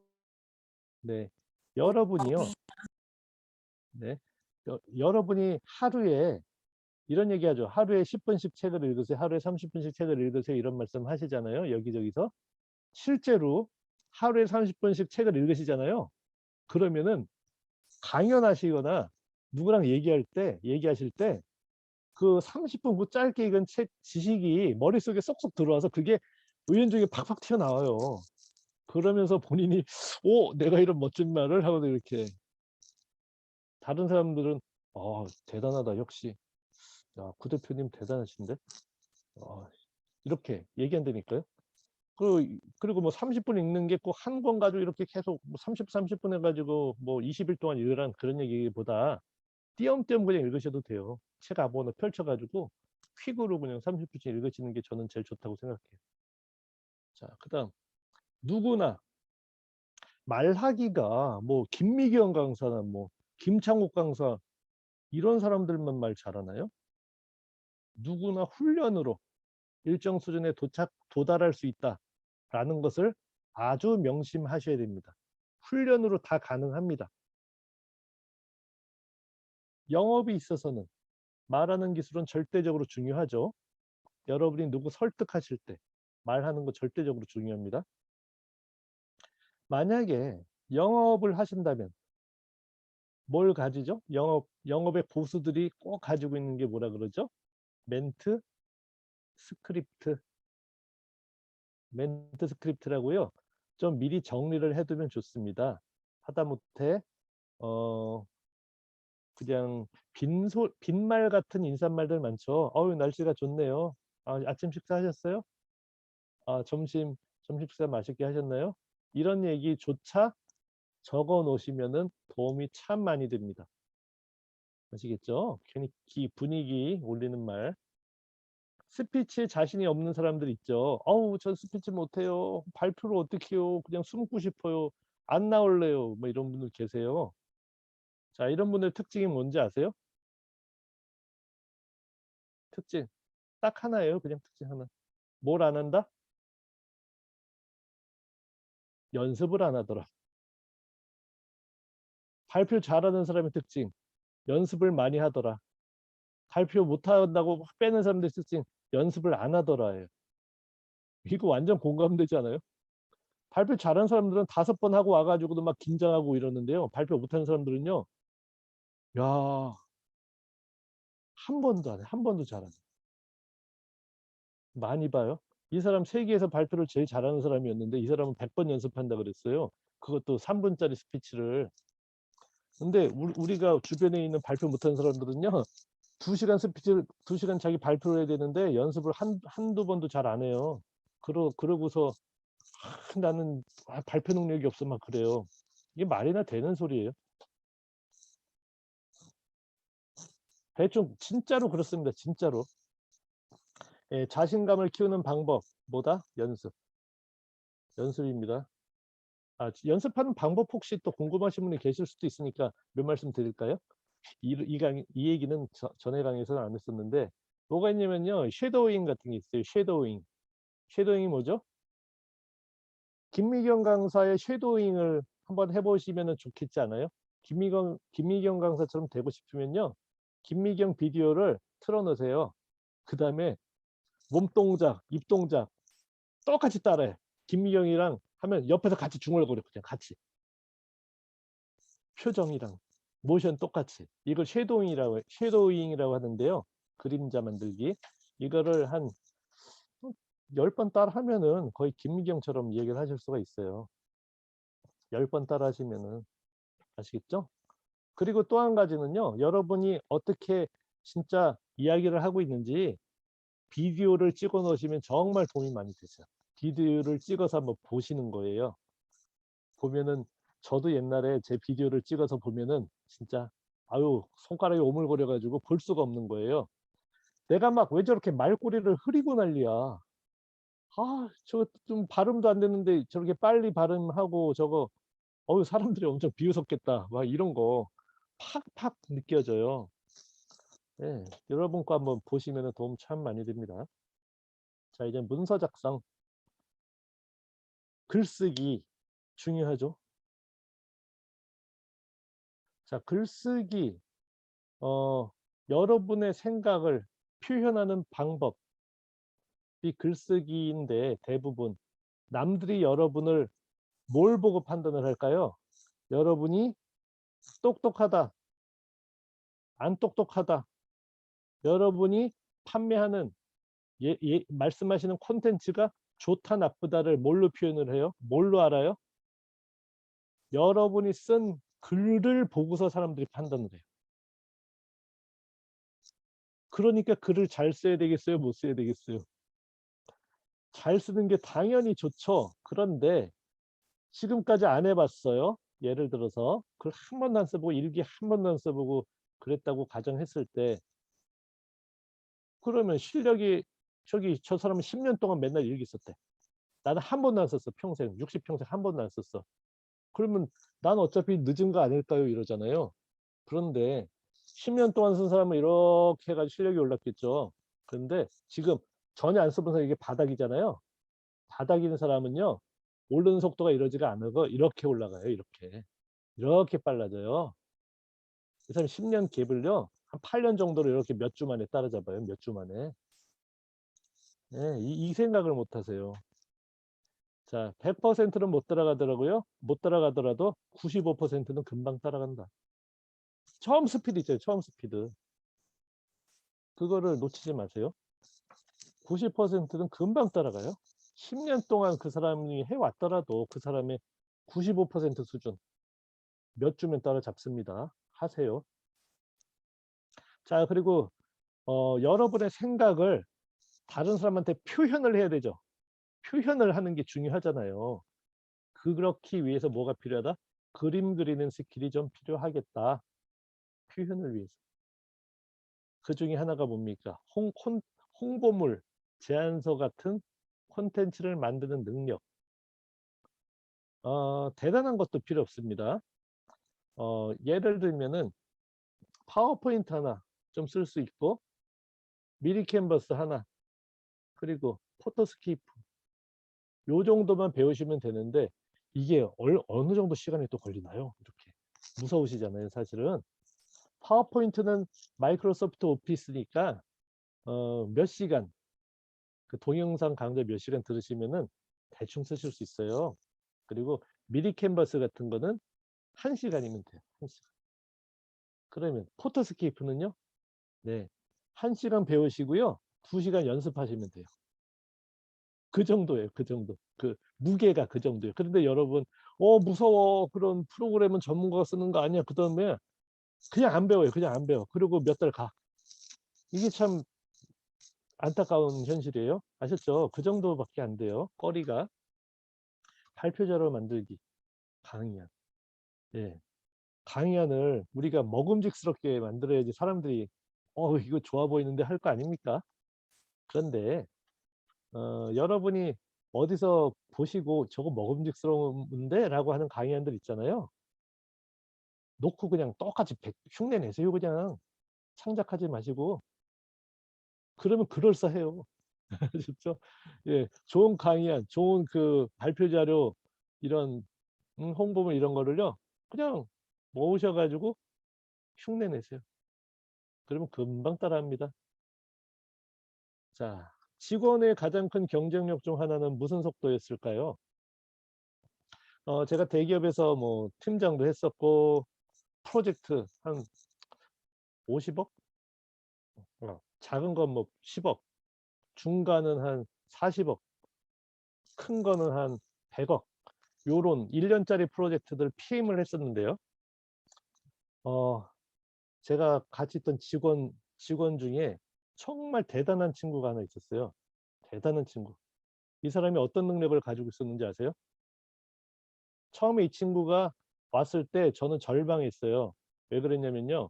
네. 여러분이요. 네. 여러분이 하루에 이런 얘기하죠. 하루에 10분씩 책을 읽으세요. 하루에 30분씩 책을 읽으세요. 이런 말씀 하시잖아요. 여기저기서. 실제로 하루에 30분씩 책을 읽으시잖아요. 그러면은 강연하시거나 누구랑 얘기하실 때 그 30분 그 짧게 읽은 책 지식이 머릿속에 쏙쏙 들어와서 그게 의연중에 팍팍 튀어나와요. 그러면서 본인이 내가 이런 멋진 말을 하고 이렇게 다른 사람들은 대단하다 역시 야, 구 대표님 대단하신데 이렇게 얘기한다니까요. 그리고 뭐 30분 읽는 게 꼭 한 권 가지고 이렇게 계속 30분 해가지고 뭐 20일 동안 읽으란 그런 얘기보다 띄엄띄엄 그냥 읽으셔도 돼요. 책 아무거나 펼쳐가지고 퀵으로 그냥 30분씩 읽으시는 게 저는 제일 좋다고 생각해요. 자, 그다음 누구나 말하기가 뭐 김미경 강사나 뭐 김창옥 강사 이런 사람들만 말 잘하나요? 누구나 훈련으로 일정 수준에 도달할 수 있다라는 것을 아주 명심하셔야 됩니다. 훈련으로 다 가능합니다. 영업이 있어서는 말하는 기술은 절대적으로 중요하죠. 여러분이 누구 설득하실 때 말하는 거 절대적으로 중요합니다. 만약에 영업을 하신다면 뭘 가지죠? 영업의 고수들이 꼭 가지고 있는 게 뭐라 그러죠? 멘트 스크립트라고요. 좀 미리 정리를 해두면 좋습니다. 하다못해 그냥 빈말 같은 인사말들 많죠. 날씨가 좋네요. 아침 식사하셨어요? 점심 식사 맛있게 하셨나요? 이런 얘기조차 적어 놓으시면은 도움이 참 많이 됩니다. 아시겠죠? 괜히 분위기 올리는 말. 스피치에 자신이 없는 사람들 있죠. 전 스피치 못해요. 발표를 어떻게 해요? 그냥 숨고 싶어요. 안 나올래요. 뭐 이런 분들 계세요. 자, 이런 분들 특징이 뭔지 아세요? 특징 딱 하나예요. 그냥 특징 하나. 뭘 안 한다? 연습을 안 하더라. 발표 잘하는 사람의 특징. 연습을 많이 하더라. 발표 못한다고 빼는 사람들 있을지 연습을 안 하더라예요. 이거 완전 공감되지 않아요? 발표 잘하는 사람들은 5번 하고 와가지고도 막 긴장하고 이러는데요. 발표 못하는 사람들은요. 야, 한 번도 안 해. 한 번도 잘안 해. 많이 봐요. 이 사람 세계에서 발표를 제일 잘하는 사람이었는데 이 사람은 100번 연습한다 그랬어요. 그것도 3분짜리 스피치를. 근데 우리가 주변에 있는 발표 못하는 사람들은요. 2시간 스피치를 2시간 자기 발표를 해야 되는데 연습을 한두 번도 잘 안 해요. 그러고서 나는 발표 능력이 없어 막 그래요. 이게 말이나 되는 소리예요. 대충 진짜로 그렇습니다. 진짜로. 예, 자신감을 키우는 방법 뭐다? 연습입니다. 연습하는 방법 혹시 또 궁금하신 분이 계실 수도 있으니까 몇 말씀 드릴까요? 이 얘기는 전에 강의에서는 안 했었는데 뭐가 있냐면요. 섀도잉 같은 게 있어요. 섀도잉이 뭐죠? 김미경 강사의 섀도잉을 한번 해보시면 좋겠지 않아요? 김미경 강사처럼 되고 싶으면요. 김미경 비디오를 틀어놓으세요. 그 다음에 몸동작, 입동작 똑같이 따라해. 김미경이랑 하면 옆에서 같이 중얼거려. 그냥 같이. 표정이랑 모션 똑같이. 이걸 섀도잉이라고 하는데요. 그림자 만들기. 이거를 한 10번 따라 하면은 거의 김미경처럼 얘기를 하실 수가 있어요. 10번 따라 하시면은. 아시겠죠? 그리고 또 한 가지는요. 여러분이 어떻게 진짜 이야기를 하고 있는지 비디오를 찍어 놓으시면 정말 도움이 많이 되죠. 비디오를 찍어서 한번 보시는 거예요. 보면은 저도 옛날에 제 비디오를 찍어서 보면은 진짜 아유 손가락이 오물거려 가지고 볼 수가 없는 거예요. 내가 막 왜 저렇게 말꼬리를 흐리고 난리야. 저거 좀 발음도 안 되는데 저렇게 빨리 발음하고 저거 사람들이 엄청 비웃었겠다. 막 이런 거 팍팍 느껴져요. 네, 여러분 거 한번 보시면 도움 참 많이 됩니다. 자, 이제 문서 작성. 글쓰기 중요하죠. 자, 글쓰기. 여러분의 생각을 표현하는 방법이 글쓰기인데 대부분 남들이 여러분을 뭘 보고 판단을 할까요? 여러분이 똑똑하다, 안 똑똑하다. 여러분이 판매하는 말씀하시는 콘텐츠가 좋다, 나쁘다를 뭘로 표현을 해요? 뭘로 알아요? 여러분이 쓴 글을 보고서 사람들이 판단을 해요. 그러니까 글을 잘 써야 되겠어요? 못 써야 되겠어요? 잘 쓰는 게 당연히 좋죠. 그런데 지금까지 안 해봤어요. 예를 들어서 글 한 번도 안 써보고 일기 한 번도 안 써보고 그랬다고 가정했을 때 그러면 실력이 저 사람은 10년 동안 맨날 일기 썼대. 나는 한 번도 안 썼어. 평생 60평생 한 번도 안 썼어. 그러면 난 어차피 늦은 거 아닐까요? 이러잖아요. 그런데 10년 동안 쓴 사람은 이렇게 해가지고 실력이 올랐겠죠. 그런데 지금 전혀 안 써본 사람 이게 바닥이잖아요. 바닥인 사람은요. 오르는 속도가 이러지가 않고 이렇게 올라가요. 이렇게 빨라져요. 이 사람 10년 갭을요. 한 8년 정도로 이렇게 몇 주 만에 따라잡아요. 몇 주 만에. 네, 이 생각을 못 하세요. 자, 100%는 못 따라가더라고요. 못 따라가더라도 95%는 금방 따라간다. 처음 스피드 있죠. 처음 스피드. 그거를 놓치지 마세요. 90%는 금방 따라가요. 10년 동안 그 사람이 해왔더라도 그 사람의 95% 수준 몇 주면 따라잡습니다. 하세요. 자, 그리고 여러분의 생각을 다른 사람한테 표현을 해야 되죠. 표현을 하는 게 중요하잖아요. 그렇기 위해서 뭐가 필요하다? 그림 그리는 스킬이 좀 필요하겠다. 표현을 위해서. 그 중에 하나가 뭡니까? 홍보물, 제안서 같은 콘텐츠를 만드는 능력. 대단한 것도 필요 없습니다. 예를 들면은 파워포인트 하나 좀 쓸 수 있고 미리 캔버스 하나 그리고 포토스케이프 요 정도만 배우시면 되는데 이게 어느 정도 시간이 또 걸리나요? 이렇게 무서우시잖아요. 사실은 파워포인트는 마이크로소프트 오피스니까 몇 시간, 그 동영상 강좌 몇 시간 들으시면은 대충 쓰실 수 있어요. 그리고 미리 캔버스 같은 거는 1시간이면 돼요. 1시간. 그러면 포토스케이프는요? 네. 1시간 배우시고요. 2시간 연습하시면 돼요. 그 정도예요. 그 정도. 그 무게가 그 정도예요. 그런데 여러분, 무서워. 그런 프로그램은 전문가가 쓰는 거 아니야. 그다음에 그냥 안 배워요. 그냥 안 배워. 그리고 몇 달 가. 이게 참 안타까운 현실이에요. 아셨죠? 그 정도밖에 안 돼요. 거리가. 발표 자료 만들기. 강의안. 예. 강의안을 우리가 먹음직스럽게 만들어야지 사람들이 이거 좋아 보이는데 할 거 아닙니까? 그런데 여러분이 어디서 보시고 저거 먹음직스러운데? 라고 하는 강의안들 있잖아요. 놓고 그냥 똑같이 흉내 내세요. 그냥 창작하지 마시고. 그러면 그럴싸해요. 아셨죠? 예, 좋은 강의안, 좋은 그 발표 자료, 이런 홍보물 이런 거를요, 그냥 모으셔가지고 흉내 내세요. 그러면 금방 따라합니다. 자, 직원의 가장 큰 경쟁력 중 하나는 무슨 속도였을까요? 제가 대기업에서 뭐 팀장도 했었고, 프로젝트 한 50억? 작은 건 뭐 10억, 중간은 한 40억, 큰 거는 한 100억, 요런 1년짜리 프로젝트들 PM을 했었는데요. 제가 같이 있던 직원 중에 정말 대단한 친구가 하나 있었어요. 대단한 친구. 이 사람이 어떤 능력을 가지고 있었는지 아세요? 처음에 이 친구가 왔을 때 저는 절망했어요. 왜 그랬냐면요.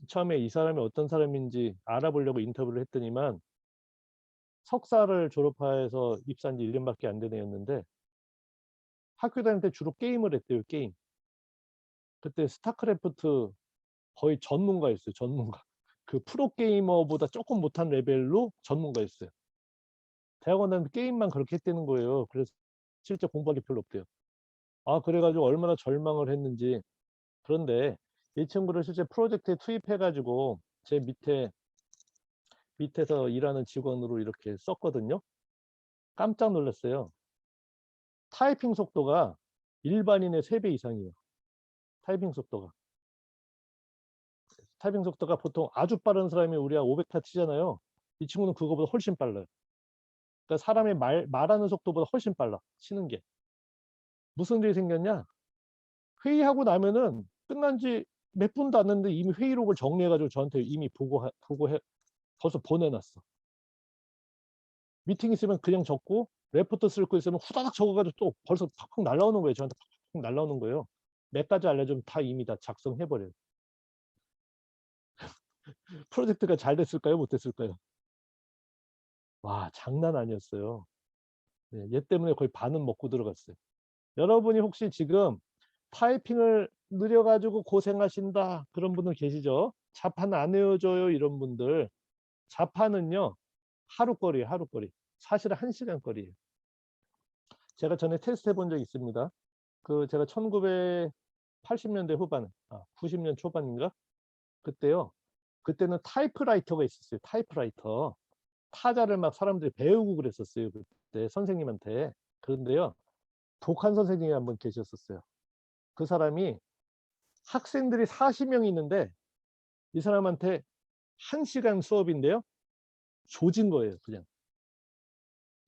처음에 이 사람이 어떤 사람인지 알아보려고 인터뷰를 했더니만 석사를 졸업해서 입사한 지 1년밖에 안 된 애였는데 학교 다닐 때 주로 게임을 했대요. 게임. 그때 스타크래프트 거의 전문가였어요. 전문가. 그 프로게이머보다 조금 못한 레벨로 전문가였어요. 대학원 다니면 게임만 그렇게 했다는 거예요. 그래서 실제 공부할 게 별로 없대요. 그래가지고 얼마나 절망을 했는지. 그런데 이 친구를 실제 프로젝트에 투입해가지고 제 밑에서 일하는 직원으로 이렇게 썼거든요. 깜짝 놀랐어요. 타이핑 속도가 일반인의 3배 이상이에요. 타이핑 속도가. 타이핑 속도가 보통 아주 빠른 사람이 우리가 500타 치잖아요. 이 친구는 그거보다 훨씬 빨라요. 그러니까 사람이 말하는 속도보다 훨씬 빨라. 치는 게. 무슨 일이 생겼냐? 회의하고 나면은 끝난 지 몇 분도 안 됐는데 이미 회의록을 정리해가지고 저한테 이미 벌써 보내놨어. 미팅 있으면 그냥 적고 레포트 쓸 거 있으면 후다닥 적어가지고 또 벌써 팍팍 날라오는 거예요. 저한테 팍팍 날라오는 거예요. 몇 가지 알려주면 다 이미 다 작성해버려요. 프로젝트가 잘 됐을까요? 못 됐을까요? 와, 장난 아니었어요. 네, 얘 때문에 거의 반은 먹고 들어갔어요. 여러분이 혹시 지금 타이핑을 느려가지고 고생하신다 그런 분들 계시죠? 자판 안 외워져요 이런 분들. 자판은요 하루거리예요. 하루거리. 사실은 1시간 거리예요. 제가 전에 테스트 해본 적 있습니다. 제가 1980년대 후반, 90년 초반인가? 그때요. 그때는 타이프라이터가 있었어요. 타이프라이터. 타자를 막 사람들이 배우고 그랬었어요. 그때 선생님한테. 그런데요. 독한 선생님이 한 분 계셨었어요. 그 사람이 학생들이 40명이 있는데 이 사람한테 1시간 수업인데요. 조진 거예요. 그냥.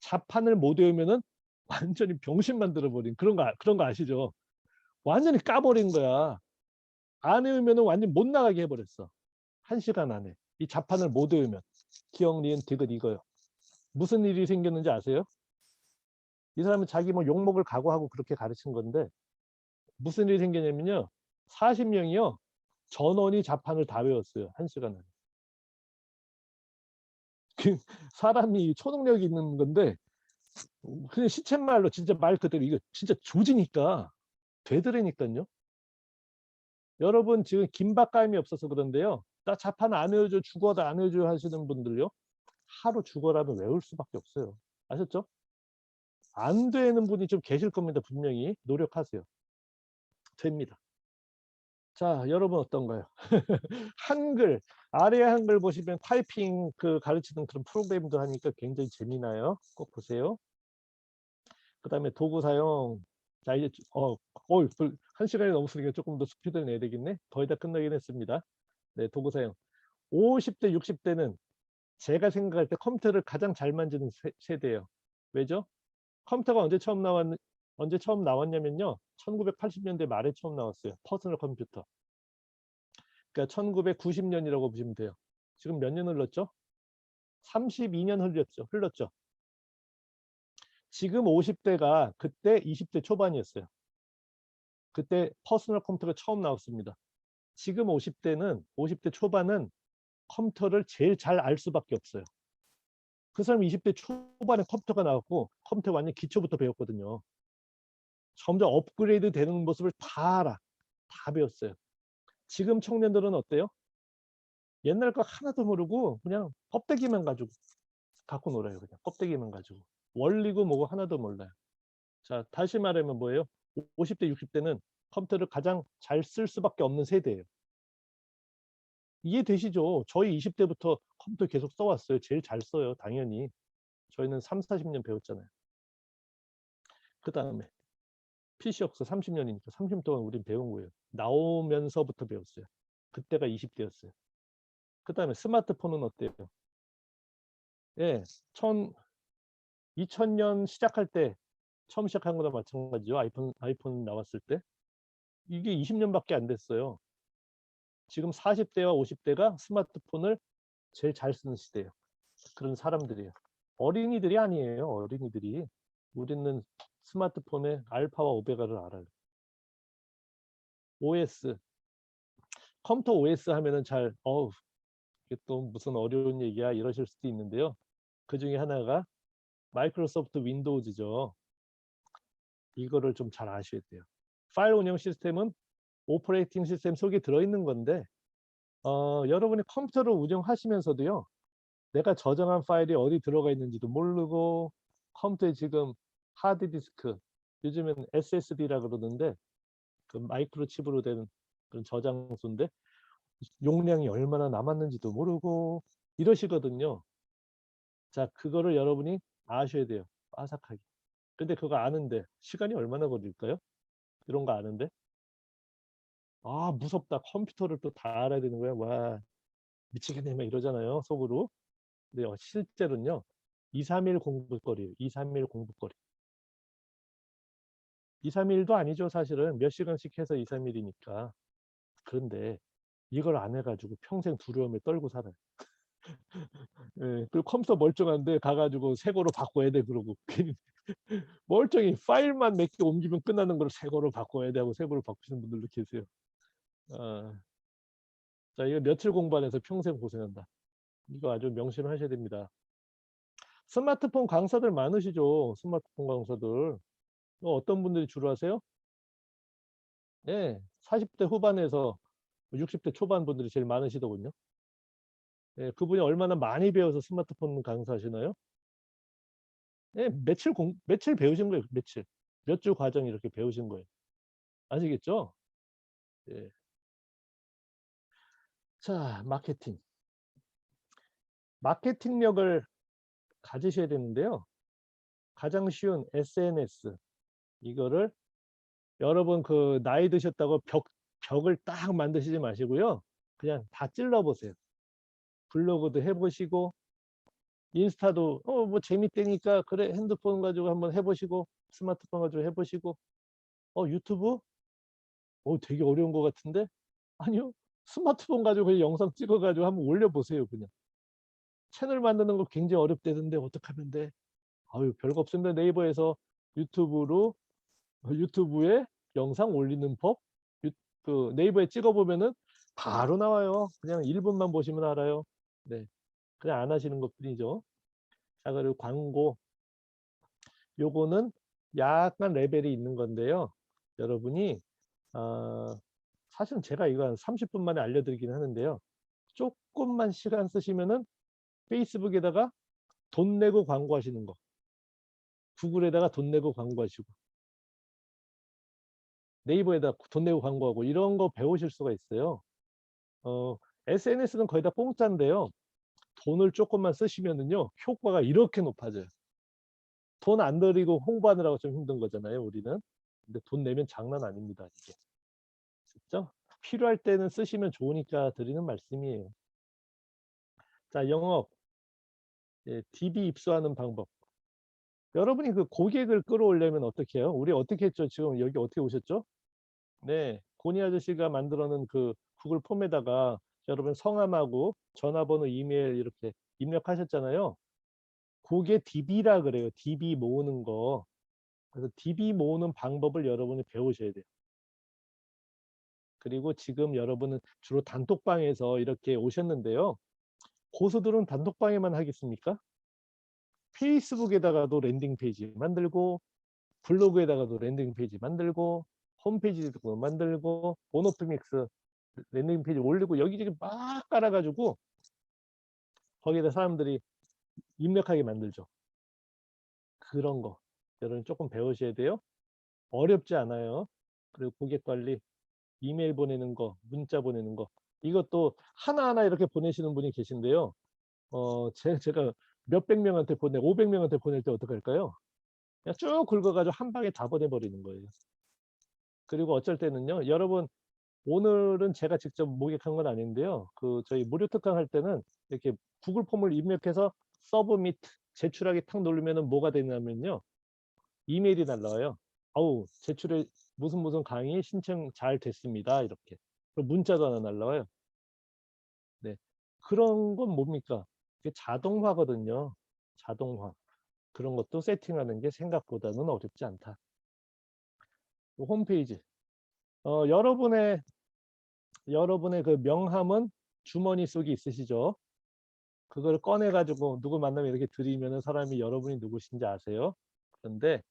자판을 못 외우면은 완전히 병신 만들어버린 그런 거 아시죠? 완전히 까버린 거야. 안 외우면은 완전 못 나가게 해버렸어. 1시간 안에. 이 자판을 못 외우면. 기억, 니은, 디귿 이거요. 무슨 일이 생겼는지 아세요? 이 사람은 자기 뭐 욕먹을 각오하고 그렇게 가르친 건데 무슨 일이 생겼냐면요. 40명이요. 전원이 자판을 다 외웠어요. 1시간 안에. 사람이 초능력이 있는 건데 그냥 시쳇말로 진짜 말 그대로 이거 진짜 조지니까 되더라니까요. 여러분 지금 긴박감이 없어서 그런데요. 나 자판 안 외워줘 죽어도 안 외워줘 하시는 분들요. 하루 죽어라면 외울 수밖에 없어요. 아셨죠? 안 되는 분이 좀 계실 겁니다. 분명히 노력하세요. 됩니다. 자, 여러분 어떤가요? 한글, 아래 한글 보시면 타이핑 그 가르치는 그런 프로그램도 하니까 굉장히 재미나요. 꼭 보세요. 그 다음에 도구 사용. 자, 이제, 한 시간이 넘었으니까 조금 더 스피드를 내야 되겠네. 거의 다 끝나긴 했습니다. 네, 도구 사용. 50대, 60대는 제가 생각할 때 컴퓨터를 가장 잘 만지는 세대예요. 왜죠? 컴퓨터가 언제 처음 나왔냐면요. 1980년대 말에 처음 나왔어요. 퍼스널 컴퓨터. 그러니까 1990년이라고 보시면 돼요. 지금 몇 년 흘렀죠? 32년 흘렀죠. 지금 50대가 그때 20대 초반이었어요. 그때 퍼스널 컴퓨터가 처음 나왔습니다. 지금 50대 초반은 컴퓨터를 제일 잘 알 수밖에 없어요. 그 사람이 20대 초반에 컴퓨터가 나왔고 컴퓨터 완전 기초부터 배웠거든요. 점점 업그레이드 되는 모습을 다 알아. 다 배웠어요. 지금 청년들은 어때요? 옛날 거 하나도 모르고 그냥 껍데기만 가지고 갖고 놀아요. 그냥 껍데기만 가지고. 원리고 뭐고 하나도 몰라요. 자, 다시 말하면 뭐예요? 50대, 60대는 컴퓨터를 가장 잘 쓸 수밖에 없는 세대예요. 이해되시죠? 저희 20대부터 컴퓨터 계속 써왔어요. 제일 잘 써요. 당연히. 저희는 3, 40년 배웠잖아요. 그 다음에 PC 역사 30년이니까 30년 동안 우린 배운 거예요. 나오면서부터 배웠어요. 그때가 20대였어요. 그 다음에 스마트폰은 어때요? 예, 2000년 시작할 때 처음 시작한 거나 마찬가지죠. 아이폰 나왔을 때. 이게 20년밖에 안 됐어요. 지금 40대와 50대가 스마트폰을 제일 잘 쓰는 시대예요. 그런 사람들이에요. 어린이들이 아니에요. 어린이들이. 우리는 스마트폰의 알파와 오메가를 알아요. OS. 컴퓨터 OS 하면은 이게 또 무슨 어려운 얘기야 이러실 수도 있는데요. 그 중에 하나가 마이크로소프트 윈도우즈죠. 이거를 좀 잘 아셔야 돼요. 파일 운영 시스템은 오퍼레이팅 시스템 속에 들어있는 건데 여러분이 컴퓨터를 운영하시면서도요. 내가 저장한 파일이 어디 들어가 있는지도 모르고 컴퓨터에 지금 하드디스크, 요즘엔 SSD라 그러는데 그 마이크로칩으로 된 그런 저장소인데 용량이 얼마나 남았는지도 모르고 이러시거든요. 자, 그거를 여러분이 아셔야 돼요. 빠삭하게. 근데 그거 아는데 시간이 얼마나 걸릴까요? 이런 거 아는데 아 무섭다. 컴퓨터를 또 다 알아야 되는 거야. 와 미치겠네 막 이러잖아요. 속으로. 근데 실제로는요. 2, 3일 공부거리예요. 2, 3일 공부거리. 2, 3일도 아니죠. 사실은 몇 시간씩 해서 2, 3일이니까. 그런데 이걸 안 해가지고 평생 두려움에 떨고 살아요. 예, 그리고 컴퓨터 멀쩡한데 가가지고 새 거로 바꿔야 돼 그러고 멀쩡히 파일만 몇 개 옮기면 끝나는 걸 새 거로 바꿔야 돼 하고 새 거로 바꾸시는 분들도 계세요. 자, 이거 며칠 공부 안 해서 평생 고생한다. 이거 아주 명심하셔야 됩니다. 스마트폰 강사들 많으시죠? 스마트폰 강사들. 어떤 분들이 주로 하세요? 네, 40대 후반에서 60대 초반 분들이 제일 많으시더군요. 네, 그분이 얼마나 많이 배워서 스마트폰 강사하시나요? 네, 며칠 배우신 거예요. 며칠. 몇 주 과정 이렇게 배우신 거예요. 아시겠죠? 네. 자, 마케팅력을 가지셔야 되는데요. 가장 쉬운 SNS. 이거를 여러분 그 나이 드셨다고 벽을 딱 만드시지 마시고요. 그냥 다 찔러보세요. 블로그도 해보시고 인스타도 뭐 재밌다니까 그래 핸드폰 가지고 한번 해보시고 스마트폰 가지고 해보시고 유튜브 되게 어려운 것 같은데 아니요 스마트폰 가지고 그냥 영상 찍어가지고 한번 올려보세요. 그냥 채널 만드는 거 굉장히 어렵대던데 어떡하면 돼? 아유 별거 없습니다. 네이버에서 유튜브에 영상 올리는 법 그 네이버에 찍어보면은 바로 나와요. 그냥 1분만 보시면 알아요. 네, 그냥 안 하시는 것 뿐이죠. 자, 그리고 광고. 요거는 약간 레벨이 있는 건데요. 여러분이 사실은 제가 이거 한 30분 만에 알려드리긴 하는데요. 조금만 시간 쓰시면은 페이스북에다가 돈 내고 광고하시는 거. 구글에다가 돈 내고 광고하시고. 네이버에다 돈 내고 광고하고 이런 거 배우실 수가 있어요. SNS는 거의 다 공짜인데요. 돈을 조금만 쓰시면은요, 효과가 이렇게 높아져요. 돈 안 들이고 홍보하느라고 좀 힘든 거잖아요, 우리는. 근데 돈 내면 장난 아닙니다, 이게. 그렇죠? 필요할 때는 쓰시면 좋으니까 드리는 말씀이에요. 자, 영업. 예, DB 입수하는 방법. 여러분이 그 고객을 끌어올려면 어떻게 해요? 우리 어떻게 했죠? 지금 여기 어떻게 오셨죠? 네, 고니 아저씨가 만들어 놓은 그 구글 폼에다가 여러분 성함하고 전화번호, 이메일 이렇게 입력하셨잖아요. 그게 DB라 그래요. DB 모으는 거. 그래서 DB 모으는 방법을 여러분이 배우셔야 돼요. 그리고 지금 여러분은 주로 단톡방에서 이렇게 오셨는데요. 고수들은 단톡방에만 하겠습니까? 페이스북에다가도 랜딩 페이지 만들고, 블로그에다가도 랜딩 페이지 만들고, 홈페이지도 만들고, 모노프믹스 랜딩 페이지 올리고 여기저기 막 깔아가지고 거기에다 사람들이 입력하게 만들죠. 그런 거 여러분 조금 배우셔야 돼요. 어렵지 않아요. 그리고 고객 관리, 이메일 보내는 거, 문자 보내는 거, 이것도 하나하나 이렇게 보내시는 분이 계신데요. 제가 몇백 명한테 500명한테 보낼 때 어떡할까요? 그냥 쭉 긁어가지고 한 방에 다 보내버리는 거예요. 그리고 어쩔 때는요, 여러분, 오늘은 제가 직접 모객한 건 아닌데요. 저희 무료 특강 할 때는 이렇게 구글 폼을 입력해서 서브밋 제출하기 탁 누르면은 뭐가 되냐면요. 이메일이 날라와요. 아우, 제출에 무슨 강의 신청 잘 됐습니다. 이렇게. 그리고 문자도 하나 날라와요. 네. 그런 건 뭡니까? 이게 자동화거든요. 자동화. 그런 것도 세팅하는 게 생각보다는 어렵지 않다. 홈페이지. 여러분의 그 명함은 주머니 속에 있으시죠? 그걸 꺼내가지고 누구 만나면 이렇게 드리면 사람이 여러분이 누구신지 아세요? 그런데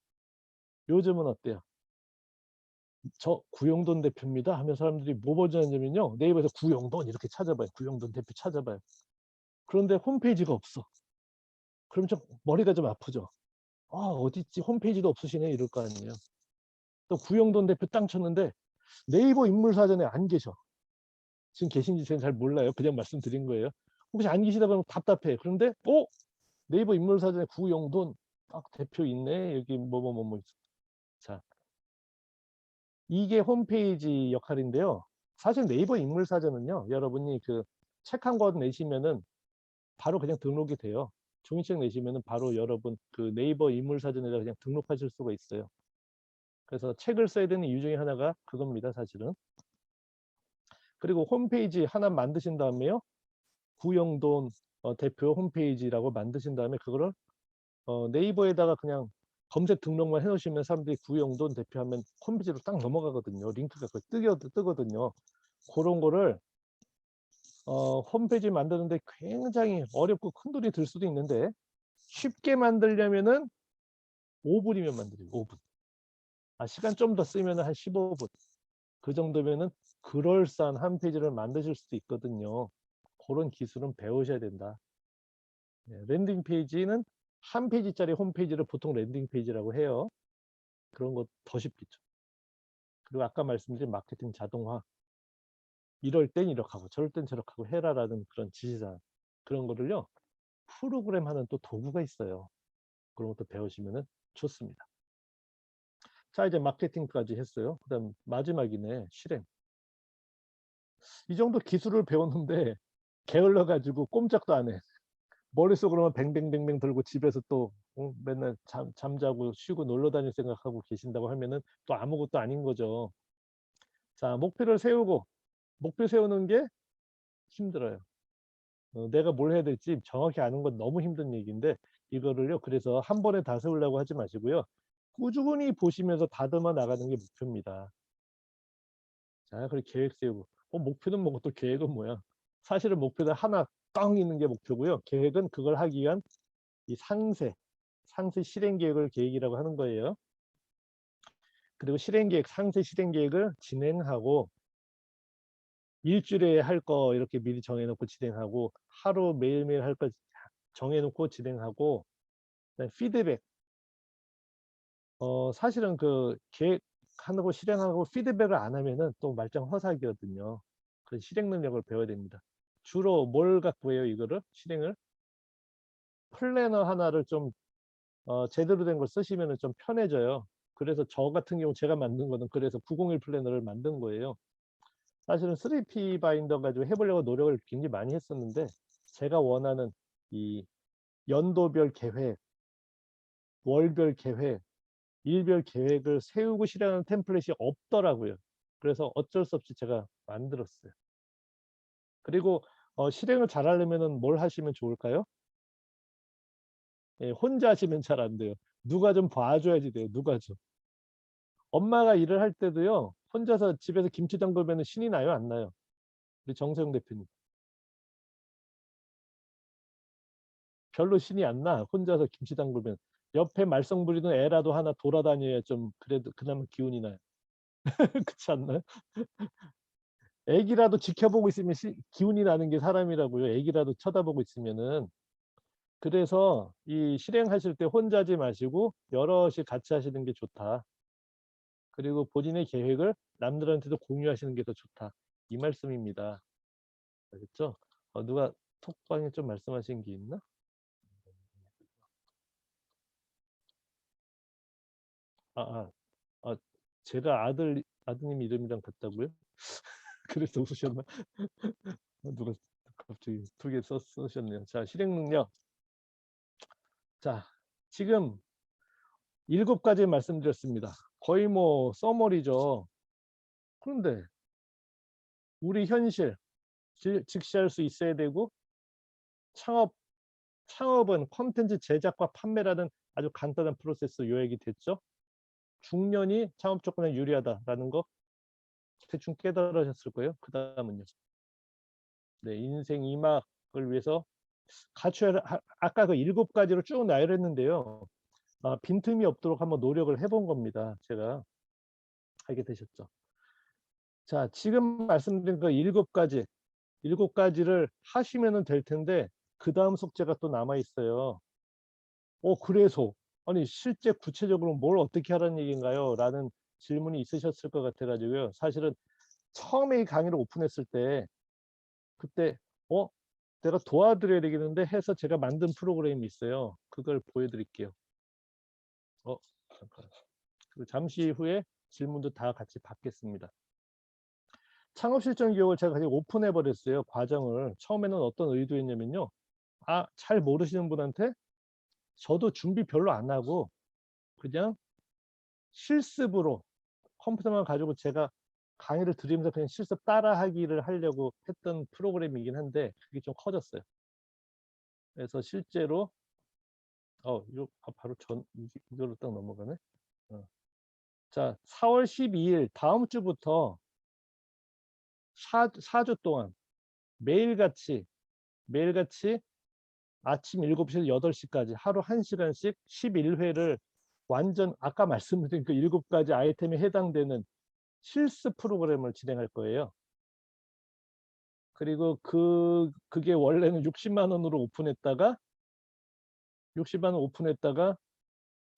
요즘은 어때요? 저 구용돈 대표입니다 하면 사람들이 뭐 버전이냐면요, 네이버에서 구용돈 이렇게 찾아봐요. 구용돈 대표 찾아봐요. 그런데 홈페이지가 없어. 그럼 좀 머리가 좀 아프죠. 어디 있지? 홈페이지도 없으시네 이럴 거 아니에요. 또 구용돈 대표 땅 쳤는데 네이버 인물사전에 안 계셔. 지금 계신지 저는 잘 몰라요. 그냥 말씀드린 거예요. 혹시 안 계시다 보면 답답해. 그런데 네이버 인물사전에 구용돈 딱 대표 있네. 여기 뭐. 자, 이게 홈페이지 역할인데요. 사실 네이버 인물사전은요, 여러분이 그 책 한 권 내시면은 바로 그냥 등록이 돼요. 종이책 내시면은 바로 여러분 그 네이버 인물사전에다 그냥 등록하실 수가 있어요. 그래서 책을 써야 되는 이유 중에 하나가 그겁니다, 사실은. 그리고 홈페이지 하나 만드신 다음에요, 구용돈 대표 홈페이지라고 만드신 다음에 그거를 네이버에다가 그냥 검색 등록만 해놓으시면 사람들이 구용돈 대표하면 홈페이지로 딱 넘어가거든요. 링크가 뜨거든요. 그런 거를 홈페이지 만드는데 굉장히 어렵고 큰 돈이 들 수도 있는데 쉽게 만들려면은 5분이면 만들어요. 5분. 시간 좀 더 쓰면 한 15분. 그 정도면은 그럴싸한 한 페이지를 만드실 수도 있거든요. 그런 기술은 배우셔야 된다. 랜딩 페이지는 한 페이지짜리 홈페이지를 보통 랜딩 페이지라고 해요. 그런 거 더 쉽겠죠. 그리고 아까 말씀드린 마케팅 자동화. 이럴 땐 이렇게 하고 저럴 땐 저렇게 하고 해라라는 그런 지시사항. 그런 거를요, 프로그램 하는 또 도구가 있어요. 그런 것도 배우시면 좋습니다. 자, 이제 마케팅까지 했어요. 그 다음 마지막이네, 실행. 이 정도 기술을 배웠는데 게을러가지고 꼼짝도 안 해. 머릿속으로만 뱅뱅뱅뱅 돌고 집에서 또 맨날 잠자고 쉬고 놀러 다닐 생각하고 계신다고 하면은 또 아무것도 아닌 거죠. 자, 목표를 세우고, 목표 세우는 게 힘들어요. 내가 뭘 해야 될지 정확히 아는 건 너무 힘든 얘기인데 이거를요, 그래서 한 번에 다 세우려고 하지 마시고요, 꾸준히 보시면서 다듬어 나가는 게 목표입니다. 자, 그리고 계획 세우고. 목표는 뭐고 또 계획은 뭐야? 사실은 목표는 하나 깡 있는 게 목표고요. 계획은 그걸 하기 위한 이 상세 실행 계획을 계획이라고 하는 거예요. 그리고 상세 실행 계획을 진행하고 일주일에 할 거 이렇게 미리 정해놓고 진행하고 하루 매일매일 할 거 정해놓고 진행하고, 그다음에 피드백. 사실은 그 계획 하고 실행하고 피드백을 안 하면은 또 말짱 허사기거든요. 그 실행 능력을 배워야 됩니다. 주로 뭘 갖고 해요, 이거를? 실행을? 플래너 하나를 좀 제대로 된 걸 쓰시면 좀 편해져요. 그래서 저 같은 경우 제가 만든 거는 그래서 901 플래너를 만든 거예요. 사실은 3P 바인더 가지고 해보려고 노력을 굉장히 많이 했었는데 제가 원하는 이 연도별 계획, 월별 계획, 일별 계획을 세우고 실행하는 템플릿이 없더라고요. 그래서 어쩔 수 없이 제가 만들었어요. 그리고 실행을 잘 하려면 뭘 하시면 좋을까요? 예, 혼자 하시면 잘 안 돼요. 누가 좀 봐줘야지 돼요. 누가 좀. 엄마가 일을 할 때도요. 혼자서 집에서 김치 담그면 신이 나요? 안 나요? 우리 정세영 대표님. 별로 신이 안 나. 혼자서 김치 담그면. 옆에 말썽 부리는 애라도 하나 돌아다녀야 좀 그래도 그나마 기운이 나요. 그렇지 않나요? 애기라도 지켜보고 있으면 기운이 나는 게 사람이라고요. 애기라도 쳐다보고 있으면은. 그래서 이 실행하실 때 혼자 하지 마시고 여럿이 같이 하시는 게 좋다. 그리고 본인의 계획을 남들한테도 공유하시는 게 더 좋다. 이 말씀입니다. 알겠죠? 누가 톡방에 좀 말씀하신 게 있나? 제가 아드님 이름이랑 같다고요? 그래서 웃으셨나? 누가 갑자기 두 개 쓰셨네요. 자, 실행 능력. 자, 지금 7가지 말씀드렸습니다. 거의 뭐 서머리죠. 그런데 우리 현실 직시할 수 있어야 되고 창업은 콘텐츠 제작과 판매라는 아주 간단한 프로세스 요약이 됐죠. 중년이 창업 조건에 유리하다라는 거 대충 깨달으셨을 거예요. 그 다음은요. 네, 인생 2막을 위해서 갖춰야 아까 그 7가지로 쭉 나열했는데요. 빈틈이 없도록 한번 노력을 해본 겁니다. 제가 알게 되셨죠. 자, 지금 말씀드린 그 7가지를 하시면 될 텐데 그 다음 숙제가 또 남아 있어요. 그래서 아니 실제 구체적으로 뭘 어떻게 하라는 얘기인가요? 라는 질문이 있으셨을 것 같아 가지고요. 사실은 처음에 이 강의를 오픈했을 때 그때 내가 도와드려야 되겠는데 해서 제가 만든 프로그램이 있어요. 그걸 보여드릴게요. 잠깐. 그리고 잠시 후에 질문도 다 같이 받겠습니다. 창업 실전 교육을 제가 그냥 오픈해 버렸어요. 과정을. 처음에는 어떤 의도였냐면요. 잘 모르시는 분한테 저도 준비 별로 안 하고 그냥 실습으로 컴퓨터만 가지고 제가 강의를 드리면서 그냥 실습 따라하기를 하려고 했던 프로그램이긴 한데 그게 좀 커졌어요. 그래서 실제로 바로 이걸로 딱 넘어가네. 자, 4월 12일 다음 주부터 4주 동안 매일같이 아침 7시에서 8시까지 하루 1시간씩 11회를 완전 아까 말씀드린 그 7가지 아이템에 해당되는 실습 프로그램을 진행할 거예요. 그리고 그게 원래는 60만 원으로 오픈했다가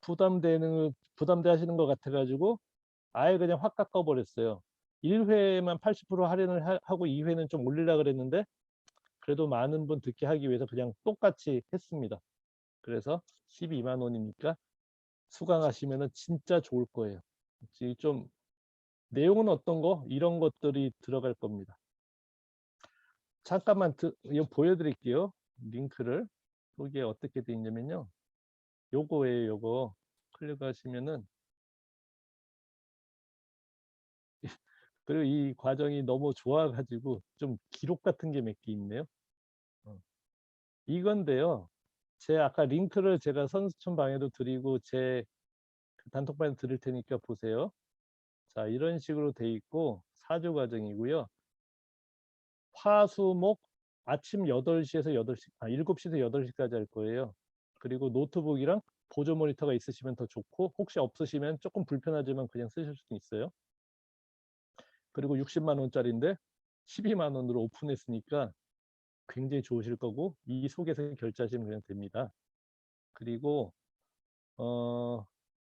부담돼 하시는 것 같아 가지고 아예 그냥 확 깎아 버렸어요. 1회만 80% 할인을 하고 2회는 좀 올리려고 그랬는데 그래도 많은 분 듣게 하기 위해서 그냥 똑같이 했습니다. 그래서 12만 원이니까 수강하시면 진짜 좋을 거예요. 좀 내용은 어떤 거? 이런 것들이 들어갈 겁니다. 잠깐만 이거 보여드릴게요. 링크를. 이게 어떻게 돼 있냐면요. 요거예요. 요거 클릭하시면은 그리고 이 과정이 너무 좋아가지고 좀 기록 같은 게 몇 개 있네요. 이건데요. 제 아까 링크를 제가 선수촌 방에도 드리고 제 단톡방에 드릴 테니까 보세요. 자, 이런 식으로 돼 있고 4주 과정이고요. 화수목 아침 8시에서 7시에서 8시까지 할 거예요. 그리고 노트북이랑 보조 모니터가 있으시면 더 좋고 혹시 없으시면 조금 불편하지만 그냥 쓰실 수 있어요. 그리고 60만 원짜리인데 12만 원으로 오픈했으니까 굉장히 좋으실 거고 이 속에서 결제하시면 그냥 됩니다. 그리고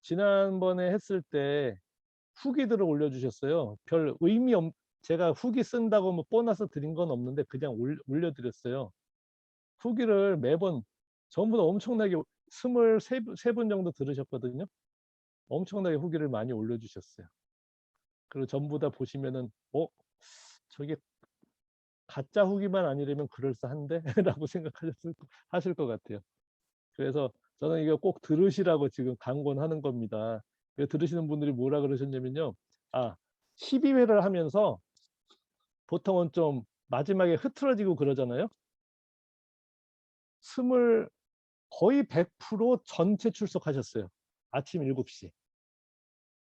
지난번에 했을 때 후기들을 올려주셨어요. 별 의미 없, 제가 후기 쓴다고 뭐 보너스 드린 건 없는데 그냥 올려드렸어요. 후기를 매번 전부 다 엄청나게 23분 정도 들으셨거든요. 엄청나게 후기를 많이 올려주셨어요. 그리고 전부 다 보시면은 저게 가짜 후기만 아니라면 그럴싸한데? 라고 하실 것 같아요. 그래서 저는 이거 꼭 들으시라고 지금 강권하는 겁니다. 들으시는 분들이 뭐라 그러셨냐면요. 12회를 하면서 보통은 좀 마지막에 흐트러지고 그러잖아요. 거의 100% 전체 출석하셨어요. 아침 7시.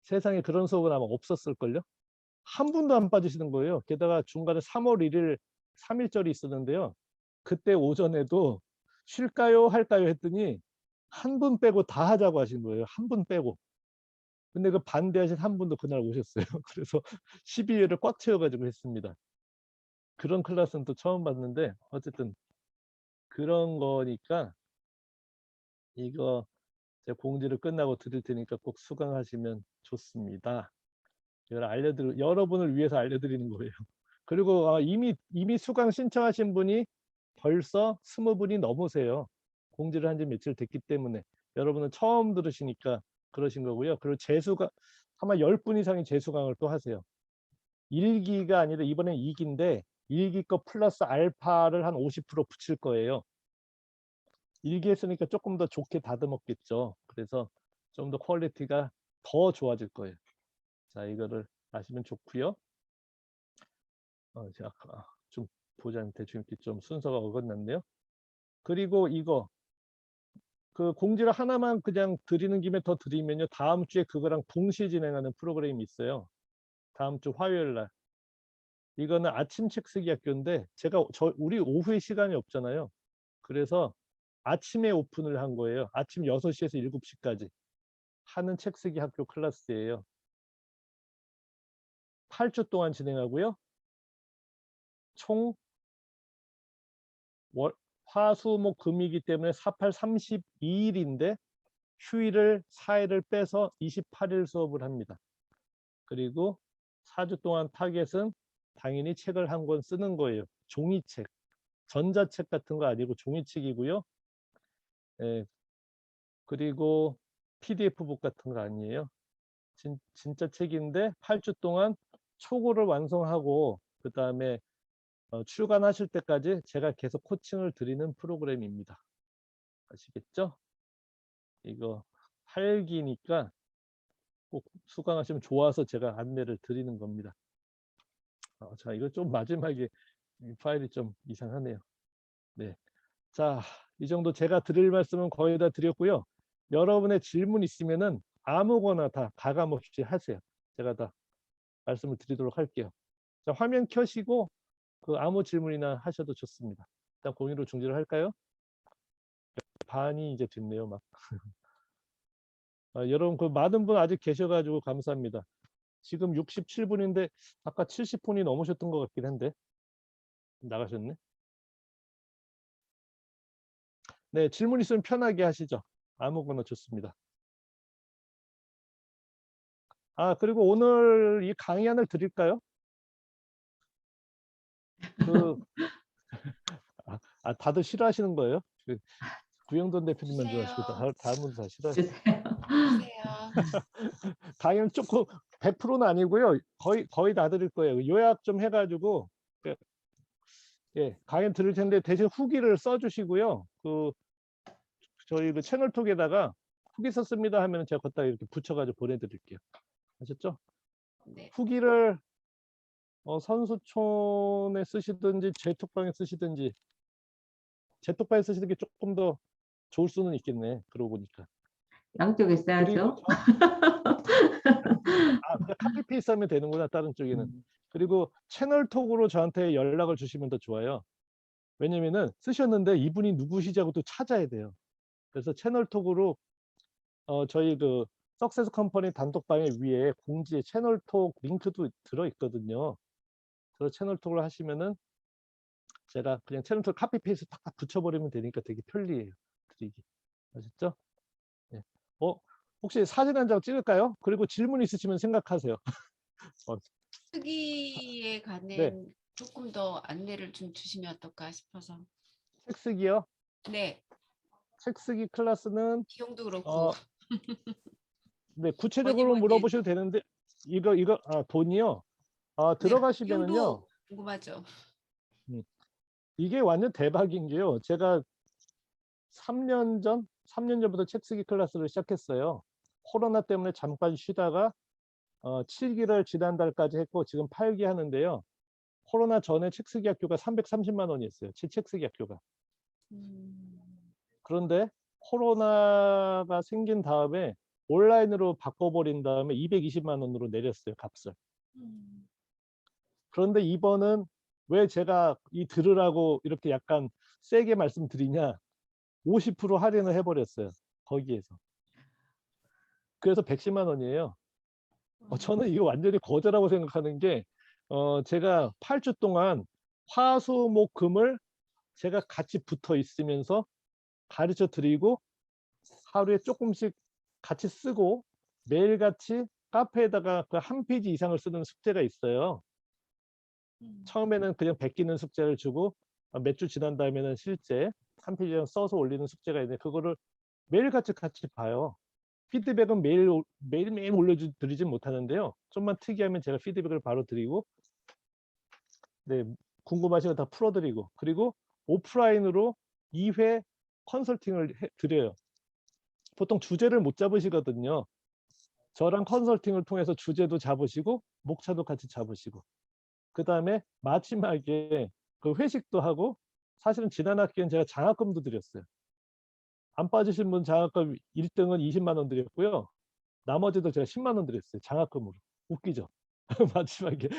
세상에 그런 수업은 아마 없었을걸요? 한 분도 안 빠지시는 거예요. 게다가 중간에 3월 1일 3일절이 있었는데요. 그때 오전에도 쉴까요? 할까요? 했더니 한 분 빼고 다 하자고 하신 거예요. 한 분 빼고. 근데 그 반대하신 한 분도 그날 오셨어요. 그래서 12회를 꽉 채워가지고 했습니다. 그런 클래스는 또 처음 봤는데 어쨌든 그런 거니까 이거 제가 공지를 끝나고 드릴 테니까 꼭 수강하시면 좋습니다. 이걸 여러분을 위해서 알려드리는 거예요. 그리고 이미 수강 신청하신 분이 벌써 20분이 넘으세요. 공지를 한 지 며칠 됐기 때문에 여러분은 처음 들으시니까 그러신 거고요. 그리고 재수강 아마 10분 이상이 재수강을 또 하세요. 1기가 아니라 이번엔 2기인데 1기 거 플러스 알파를 한 50% 붙일 거예요. 1기 했으니까 조금 더 좋게 다듬었겠죠. 그래서 좀 더 퀄리티가 더 좋아질 거예요. 자, 이거를 아시면 좋고요. 제가 좀 보자 대충 이렇게 좀 순서가 어긋났네요. 그리고 이거 그 공지를 하나만 그냥 드리는 김에 더 드리면요. 다음 주에 그거랑 동시에 진행하는 프로그램이 있어요. 다음 주 화요일 날. 이거는 아침 책쓰기 학교인데 우리 오후에 시간이 없잖아요. 그래서 아침에 오픈을 한 거예요. 아침 6시에서 7시까지 하는 책쓰기 학교 클래스예요. 8주 동안 진행하고요. 총 화수목 금이기 때문에 48, 32일인데 휴일을 4일을 빼서 28일 수업을 합니다. 그리고 4주 동안 타겟은 당연히 책을 한 권 쓰는 거예요. 종이책, 전자책 같은 거 아니고 종이책이고요. 그리고 PDF북 같은 거 아니에요. 진짜 책인데 8주 동안 초고를 완성하고 그 다음에 출간하실 때까지 제가 계속 코칭을 드리는 프로그램입니다. 아시겠죠? 이거 8기니까 꼭 수강하시면 좋아서 제가 안내를 드리는 겁니다. 자, 이거 좀 마지막에 이 파일이 좀 이상하네요. 네. 자, 이 정도 제가 드릴 말씀은 거의 다 드렸고요. 여러분의 질문 있으면은 아무거나 다 가감없이 하세요. 제가 다 말씀을 드리도록 할게요. 자, 화면 켜시고 그 아무 질문이나 하셔도 좋습니다. 일단 공유로 중지를 할까요? 반이 이제 됐네요, 막. 여러분 그 많은 분 아직 계셔가지고 감사합니다. 지금 67분인데 아까 70분이 넘으셨던 것 같긴 한데 나가셨네. 네, 질문 있으면 편하게 하시죠. 아무거나 좋습니다. 그리고 오늘 이 강의안을 드릴까요? 다들 싫어하시는 거예요? 구영돈 대표님만 좋아하시고 다른 분들 다 싫어하시죠. 주세요. 강의는 조금 100%는 아니고요. 거의 다 드릴 거예요. 요약 좀 해가지고 강의 드릴 텐데 대신 후기를 써주시고요. 저희 채널톡에다가 후기 썼습니다 하면 제가 거기다 이렇게 붙여가지고 보내드릴게요. 아셨죠? 네. 후기를 선수촌에 쓰시든지 제톡방에 쓰시든지 제톡방에 쓰시는 게 조금 더 좋을 수는 있겠네. 그러고 보니까. 양쪽에 써야죠. 그냥 카피 페이스트 하면 되는구나. 다른 쪽에는. 그리고 채널톡으로 저한테 연락을 주시면 더 좋아요. 왜냐면은 쓰셨는데 이분이 누구시자고 또 찾아야 돼요. 그래서 채널톡으로 저희 석세스 컴퍼니 단톡방에 위에 공지에 채널톡 링크도 들어있거든요. 그래서 채널톡을 하시면은 제가 그냥 채널톡 카피 페이스트 딱 붙여버리면 되니까 되게 편리해요. 드리기. 아셨죠? 네. 혹시 사진 한 장 찍을까요? 그리고 질문 있으시면 생각하세요. 쓰기에 관한 네. 조금 더 안내를 좀 주시면 어떨까 싶어서. 책 쓰기요. 네, 책 쓰기 클래스는 비용도 그렇고. 네, 구체적으로 뭐니 물어보셔도 되는데 이거 돈이요. 네, 들어가시면은요. 비용도 궁금하죠. 이게 완전 대박인 게요. 제가 3년 전부터 책 쓰기 클래스를 시작했어요. 코로나 때문에 잠깐 쉬다가 7기를 지난달까지 했고 지금 8기 하는데요. 코로나 전에 책 쓰기 학교가 330만 원이었어요. 책 쓰기 학교가. 그런데 코로나가 생긴 다음에 온라인으로 바꿔버린 다음에 220만 원으로 내렸어요, 값을. 그런데 이번은 왜 제가 이 들으라고 이렇게 약간 세게 말씀드리냐, 50% 할인을 해버렸어요, 거기에서. 그래서 110만 원이에요. 저는 이거 완전히 거저라고 생각하는 게 제가 8주 동안 화수목금을 제가 같이 붙어 있으면서 가르쳐 드리고 하루에 조금씩 같이 쓰고 매일같이 카페에다가 그 한 페이지 이상을 쓰는 숙제가 있어요. 처음에는 그냥 베끼는 숙제를 주고 몇 주 지난 다음에는 실제 한 페이지 이상 써서 올리는 숙제가 있는데 그거를 매일같이 같이 봐요. 피드백은 매일매일 올려드리진 못하는데요. 좀만 특이하면 제가 피드백을 바로 드리고 네, 궁금하시면 다 풀어드리고 그리고 오프라인으로 2회 컨설팅을 드려요. 보통 주제를 못 잡으시거든요. 저랑 컨설팅을 통해서 주제도 잡으시고 목차도 같이 잡으시고 그 다음에 마지막에 그 회식도 하고 사실은 지난 학기엔 제가 장학금도 드렸어요. 안 빠지신 분 장학금 1등은 20만 원 드렸고요. 나머지도 제가 10만 원 드렸어요. 장학금으로. 웃기죠? 마지막에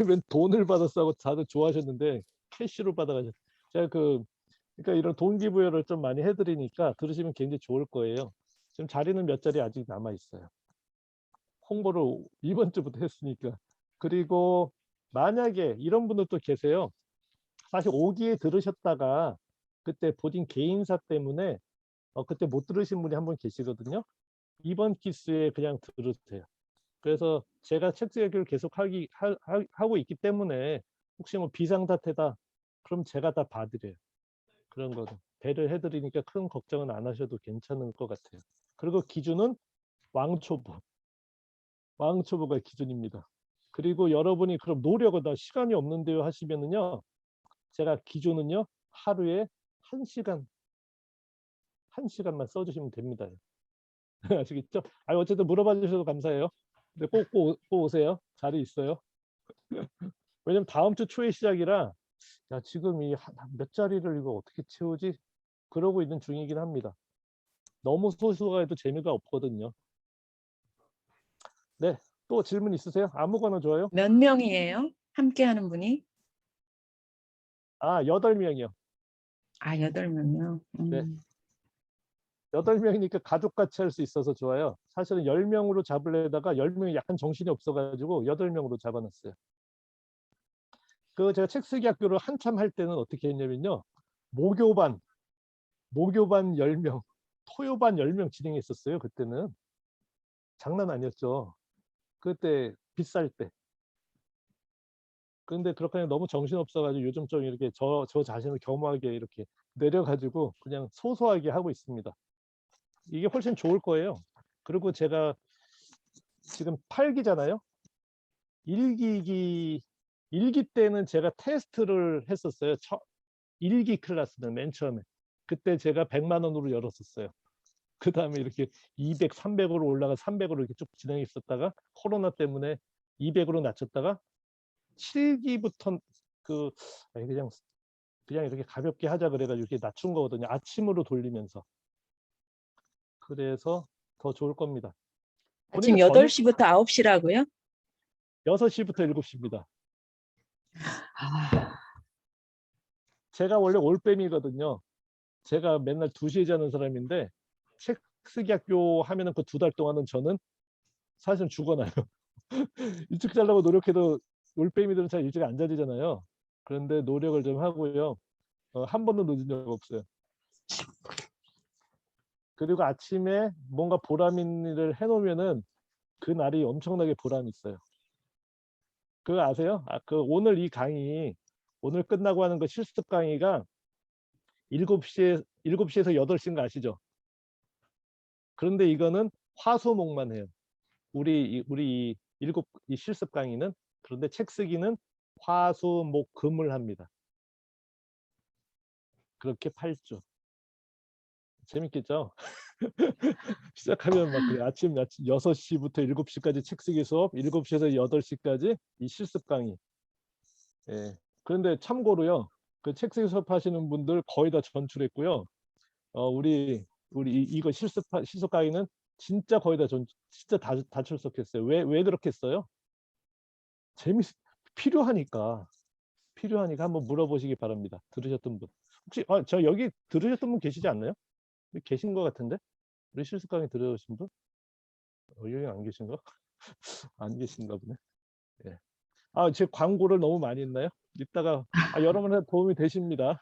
웬 돈을 받았어 하고 다들 좋아하셨는데 캐시로 받아가셨어요. 제가 그러니까 이런 동기부여를 좀 많이 해드리니까 들으시면 굉장히 좋을 거예요. 지금 자리는 몇 자리 아직 남아 있어요. 홍보를 이번 주부터 했으니까. 그리고 만약에 이런 분들도 계세요. 사실 5기에 들으셨다가 그때 본인 개인사 때문에 그때 못 들으신 분이 한 분 계시거든요. 이번 기수에 그냥 들으세요. 그래서 제가 책 얘기를 계속 하고 있기 때문에 혹시 뭐 비상사태다 그럼 제가 다 봐드려요. 그런 거는 배를 해드리니까 큰 걱정은 안 하셔도 괜찮을 것 같아요. 그리고 기준은 왕초보가 기준입니다. 그리고 여러분이 그럼 노력을 나 시간이 없는데요 하시면은요, 제가 기준은요 하루에 1시간만 써주시면 됩니다. 아시겠죠? 어쨌든 물어봐 주셔서 감사해요. 근데 꼭 오세요. 자리 있어요. 왜냐면 다음 주 초에 시작이라 지금 이 몇 자리를 이거 어떻게 채우지? 그러고 있는 중이긴 합니다. 너무 소수가 해도 재미가 없거든요. 네, 또 질문 있으세요? 아무거나 좋아요. 몇 명이에요? 함께 하는 분이? 8명이요. 8명이요? 네. 8명이니까 가족같이 할 수 있어서 좋아요. 사실은 10명으로 잡으려다가 10명이 약간 정신이 없어가지고 8명으로 잡아놨어요. 제가 책 쓰기 학교를 한참 할 때는 어떻게 했냐면요. 목요반 10명, 토요반 10명 진행했었어요. 그때는. 장난 아니었죠. 그때 비쌀 때. 근데 그렇게 하면 너무 정신없어가지고 요즘 좀 이렇게 저 자신을 겸허하게 이렇게 내려가지고 그냥 소소하게 하고 있습니다. 이게 훨씬 좋을 거예요. 그리고 제가 지금 8기잖아요. 1기 때는 제가 테스트를 했었어요. 1기 클래스는 맨 처음에. 그때 제가 100만 원으로 열었었어요. 그 다음에 이렇게 200, 300으로 올라가 300으로 이렇게 쭉 진행했었다가 코로나 때문에 200으로 낮췄다가 7기부터 그냥 이렇게 가볍게 하자 그래가지고 이렇게 낮춘 거거든요. 아침으로 돌리면서. 그래서 더 좋을 겁니다. 아침 8시부터 9시라고요? 6시부터 7시입니다. 아, 제가 원래 올빼미거든요. 제가 맨날 2시에 자는 사람인데 책 쓰기 학교 하면은 그 2달 동안은 저는 사실은 죽어나요. 일찍 자려고 노력해도 올빼미들은 잘 일찍 안 자잖아요. 그런데 노력을 좀 하고요. 한 번도 늦은 적 없어요. 그리고 아침에 뭔가 보람 있는 일을 해놓으면은 그 날이 엄청나게 보람이 있어요. 그거 아세요? 그 오늘 이 강의, 오늘 끝나고 하는 그 실습 강의가 7시에서 8시인 거 아시죠? 그런데 이거는 화수목만 해요. 우리 이 실습 강의는. 그런데 책 쓰기는 화수목금을 합니다. 그렇게 8주. 재밌겠죠? 시작하면 막 그래. 아침 6시부터 7시까지 책 쓰기 수업, 7시에서 8시까지 이 실습 강의. 예. 그런데 참고로요. 그 책 쓰기 수업 하시는 분들 거의 다 전출했고요. 우리 이거 실습 강의는 진짜 거의 다 진짜 다 출석했어요. 왜 그렇게 했어요? 필요하니까 한번 물어보시기 바랍니다. 들으셨던 분. 혹시 저 여기 들으셨던 분 계시지 않나요? 계신 것 같은데? 우리 실습 강의 들으신 분? 여기 안 계신가? 안 계신가 보네. 예. 제 광고를 너무 많이 했나요? 이따가 여러분한테 도움이 되십니다.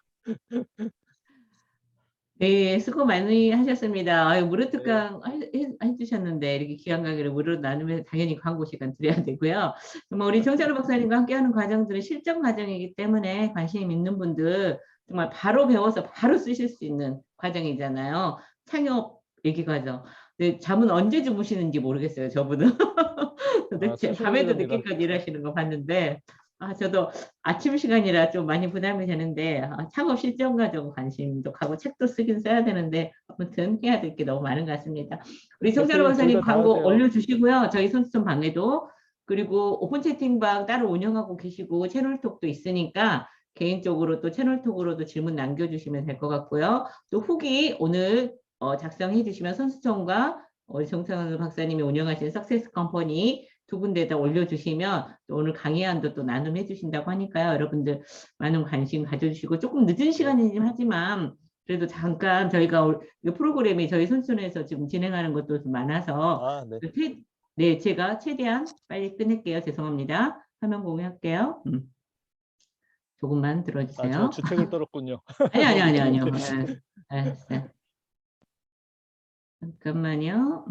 네, 수고 많이 하셨습니다. 아유, 무료 네. 특강 해주셨는데, 이렇게 귀한 강의를 무료로 나누면 당연히 광고 시간 드려야 되고요. 정말 우리 정찬호 박사님과 함께하는 과정들은 실전 과정이기 때문에 관심 있는 분들 정말 바로 배워서 바로 쓰실 수 있는 과정이잖아요. 창업 얘기 과정. 근데 잠은 언제 주무시는지 모르겠어요, 저분은. 도대체 밤에도 수시입니다. 늦게까지 일하시는 거 봤는데, 저도 아침 시간이라 좀 많이 부담이 되는데 창업 실전 과정 관심도 가고 책도 쓰긴 써야 되는데 아무튼 해야 될 게 너무 많은 것 같습니다. 우리 정찬호 박사님 광고 올려주시고요. 저희 선수촌 방에도 그리고 오픈 채팅방 따로 운영하고 계시고 채널톡도 있으니까 개인적으로 또 채널톡으로도 질문 남겨주시면 될 것 같고요. 또 후기 오늘 작성해 주시면 선수촌과 우리 정찬호 박사님이 운영하시는 석세스 컴퍼니 두 군데다 올려주시면 또 오늘 강의안도 또 나눔해 주신다고 하니까요. 여러분들 많은 관심 가져주시고 조금 늦은 시간이긴 하지만 그래도 잠깐 저희가 이 프로그램이 저희 선수촌에서 지금 진행하는 것도 좀 많아서 네, 제가 최대한 빨리 끝낼게요. 죄송합니다. 화면 공유할게요. 조금만 들어주세요. 제가 주책을 떨었군요. 아니요. 네. 잠깐만요.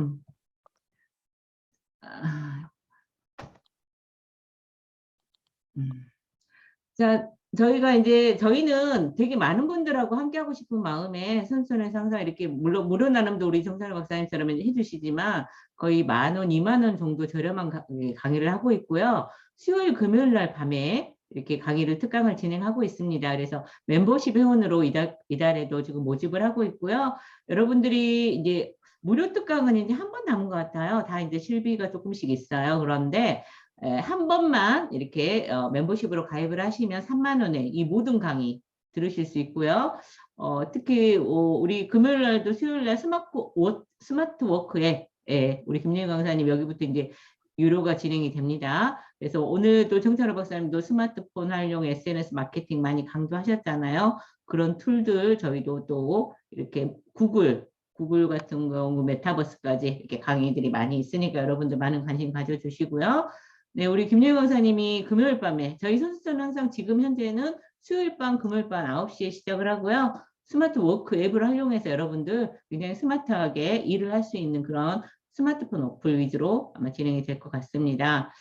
자, 저희는 되게 많은 분들하고 함께하고 싶은 마음에 선수촌에서 항상 이렇게 물론 무료 나눔도 우리 정찬호 박사님처럼 해주시지만 거의 10,000원, 20,000원 정도 저렴한 강의를 하고 있고요. 수요일, 금요일 날 밤에 이렇게 강의를 특강을 진행하고 있습니다. 그래서 멤버십 회원으로 이달에도 지금 모집을 하고 있고요. 여러분들이 이제 무료 특강은 이제 한 번 남은 것 같아요. 다 이제 실비가 조금씩 있어요. 그런데 한 번만 이렇게 멤버십으로 가입을 하시면 30,000원에 이 모든 강의 들으실 수 있고요. 특히 우리 금요일 날도 수요일 날 스마트 워크에 우리 김예은 강사님 여기부터 이제 유료가 진행이 됩니다. 그래서 오늘도 정찬호 박사님도 스마트폰 활용 SNS 마케팅 많이 강조하셨잖아요. 그런 툴들 저희도 또 이렇게 구글 같은 경우 메타버스까지 이렇게 강의들이 많이 있으니까 여러분들 많은 관심 가져주시고요. 네, 우리 김예은 강사님이 금요일 밤에 저희 선수촌은 항상 지금 현재는 수요일 밤, 금요일 밤 9시에 시작을 하고요. 스마트 워크 앱을 활용해서 여러분들 굉장히 스마트하게 일을 할 수 있는 그런 스마트폰 어플 위주로 아마 진행이 될 것 같습니다.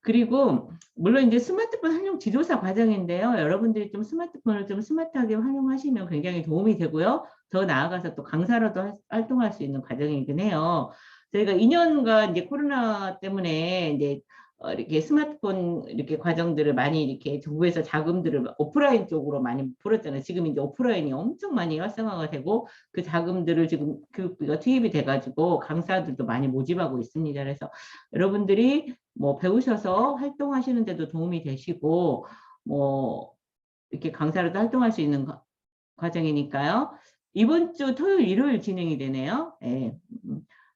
그리고 물론 이제 스마트폰 활용 지도사 과정인데요. 여러분들이 좀 스마트폰을 좀 스마트하게 활용하시면 굉장히 도움이 되고요. 더 나아가서 또 강사로도 활동할 수 있는 과정이긴 해요. 저희가 2년간 이제 코로나 때문에 이제 이렇게 스마트폰 이렇게 과정들을 많이 이렇게 정부에서 자금들을 오프라인 쪽으로 많이 풀었잖아요. 지금 이제 오프라인이 엄청 많이 활성화가 되고 그 자금들을 지금 교육비가 투입이 돼가지고 강사들도 많이 모집하고 있습니다. 그래서 여러분들이 뭐 배우셔서 활동하시는 데도 도움이 되시고 뭐 이렇게 강사로도 활동할 수 있는 과정이니까요. 이번 주 토요일, 일요일 진행이 되네요. 네.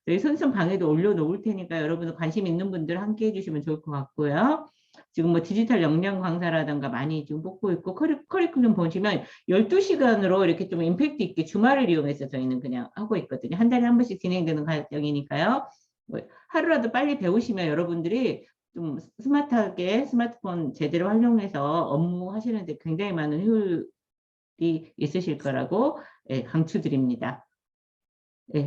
저희 선수촌 방에도 올려놓을 테니까 여러분들 관심 있는 분들 함께 해주시면 좋을 것 같고요. 지금 뭐 디지털 역량 강사라든가 많이 지금 뽑고 있고 커리큘럼 보시면 12시간으로 이렇게 좀 임팩트 있게 주말을 이용해서 저희는 그냥 하고 있거든요. 한 달에 한 번씩 진행되는 과정이니까요. 뭐 하루라도 빨리 배우시면 여러분들이 좀 스마트하게 스마트폰 제대로 활용해서 업무 하시는데 굉장히 많은 효율이 있으실 거라고 강추드립니다.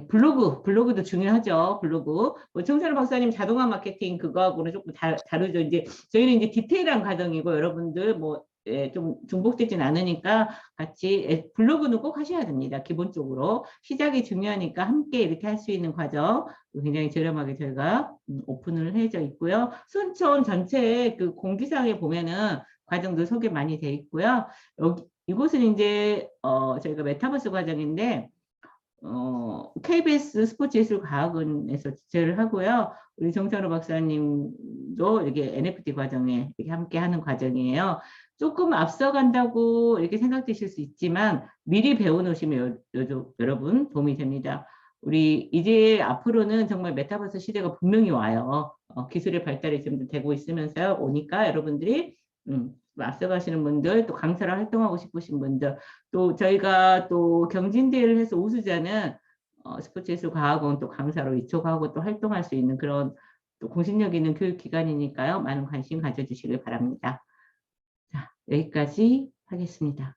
블로그도 중요하죠. 블로그. 뭐 정찬호 박사님 자동화 마케팅 그거하고는 조금 다르죠. 이제 저희는 이제 디테일한 과정이고 여러분들 뭐 좀 중복되진 않으니까 같이 블로그는 꼭 하셔야 됩니다. 기본적으로 시작이 중요하니까 함께 이렇게 할 수 있는 과정 굉장히 저렴하게 저희가 오픈을 해져 있고요. 순천 전체에 그 공지사항에 보면은 과정도 소개 많이 돼 있고요. 이곳은 이제 저희가 메타버스 과정인데 KBS 스포츠예술과학원에서 지체를 하고요. 우리 정찬호 박사님도 이렇게 NFT 과정에 이렇게 함께 하는 과정이에요. 조금 앞서간다고 이렇게 생각되실 수 있지만 미리 배워놓으시면 여러분 도움이 됩니다. 우리 이제 앞으로는 정말 메타버스 시대가 분명히 와요. 기술의 발달이 좀 되고 있으면서요. 오니까 여러분들이 앞서가시는 분들, 또 강사로 활동하고 싶으신 분들, 또 저희가 또 경진대회를 해서 우수자는 스포츠예술과학원 또 강사로 이촉하고 또 활동할 수 있는 그런 또 공신력 있는 교육기관이니까요. 많은 관심 가져주시길 바랍니다. 자, 여기까지 하겠습니다.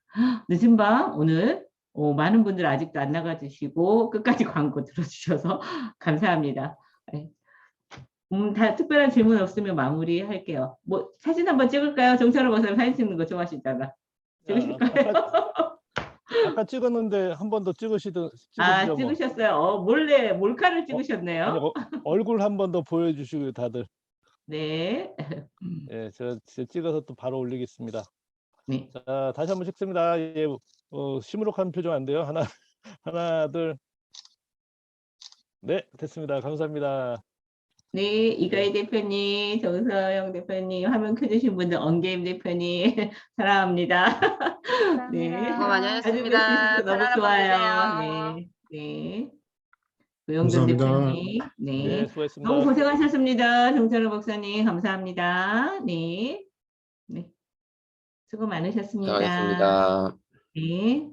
늦은 밤 오늘 많은 분들 아직도 안 나가주시고 끝까지 광고 들어주셔서 감사합니다. 다 특별한 질문 없으면 마무리할게요. 뭐 사진 한번 찍을까요? 정찬호 박사님 사진 찍는 거 좋아하시잖아. 찍으실까요? 아까 찍었는데 한 번 더 찍으시죠. 찍으셨어요. 몰래 몰카를 찍으셨네요. 아니, 얼굴 한 번 더 보여주시고요, 다들. 네. 예, 제가 찍어서 또 바로 올리겠습니다. 네. 자, 다시 한번 찍습니다. 예, 시무룩한 표정 안 돼요. 하나, 둘. 네, 됐습니다. 감사합니다. 네, 이가희 대표님, 정서영 대표님, 화면 켜주신 분들, 언게임 대표님, 사랑합니다. 네. 수고 많이 자주 뵐수 하셨습니다. 있어서 너무 편안한 밤 좋아요. 되세요. 네. 고영준 감사합니다. 대표님, 네, 네. 수고했습니다. 너무 고생하셨습니다. 정찬호 박사님, 감사합니다. 네. 네. 수고 많으셨습니다. 수고하셨습니다. 네.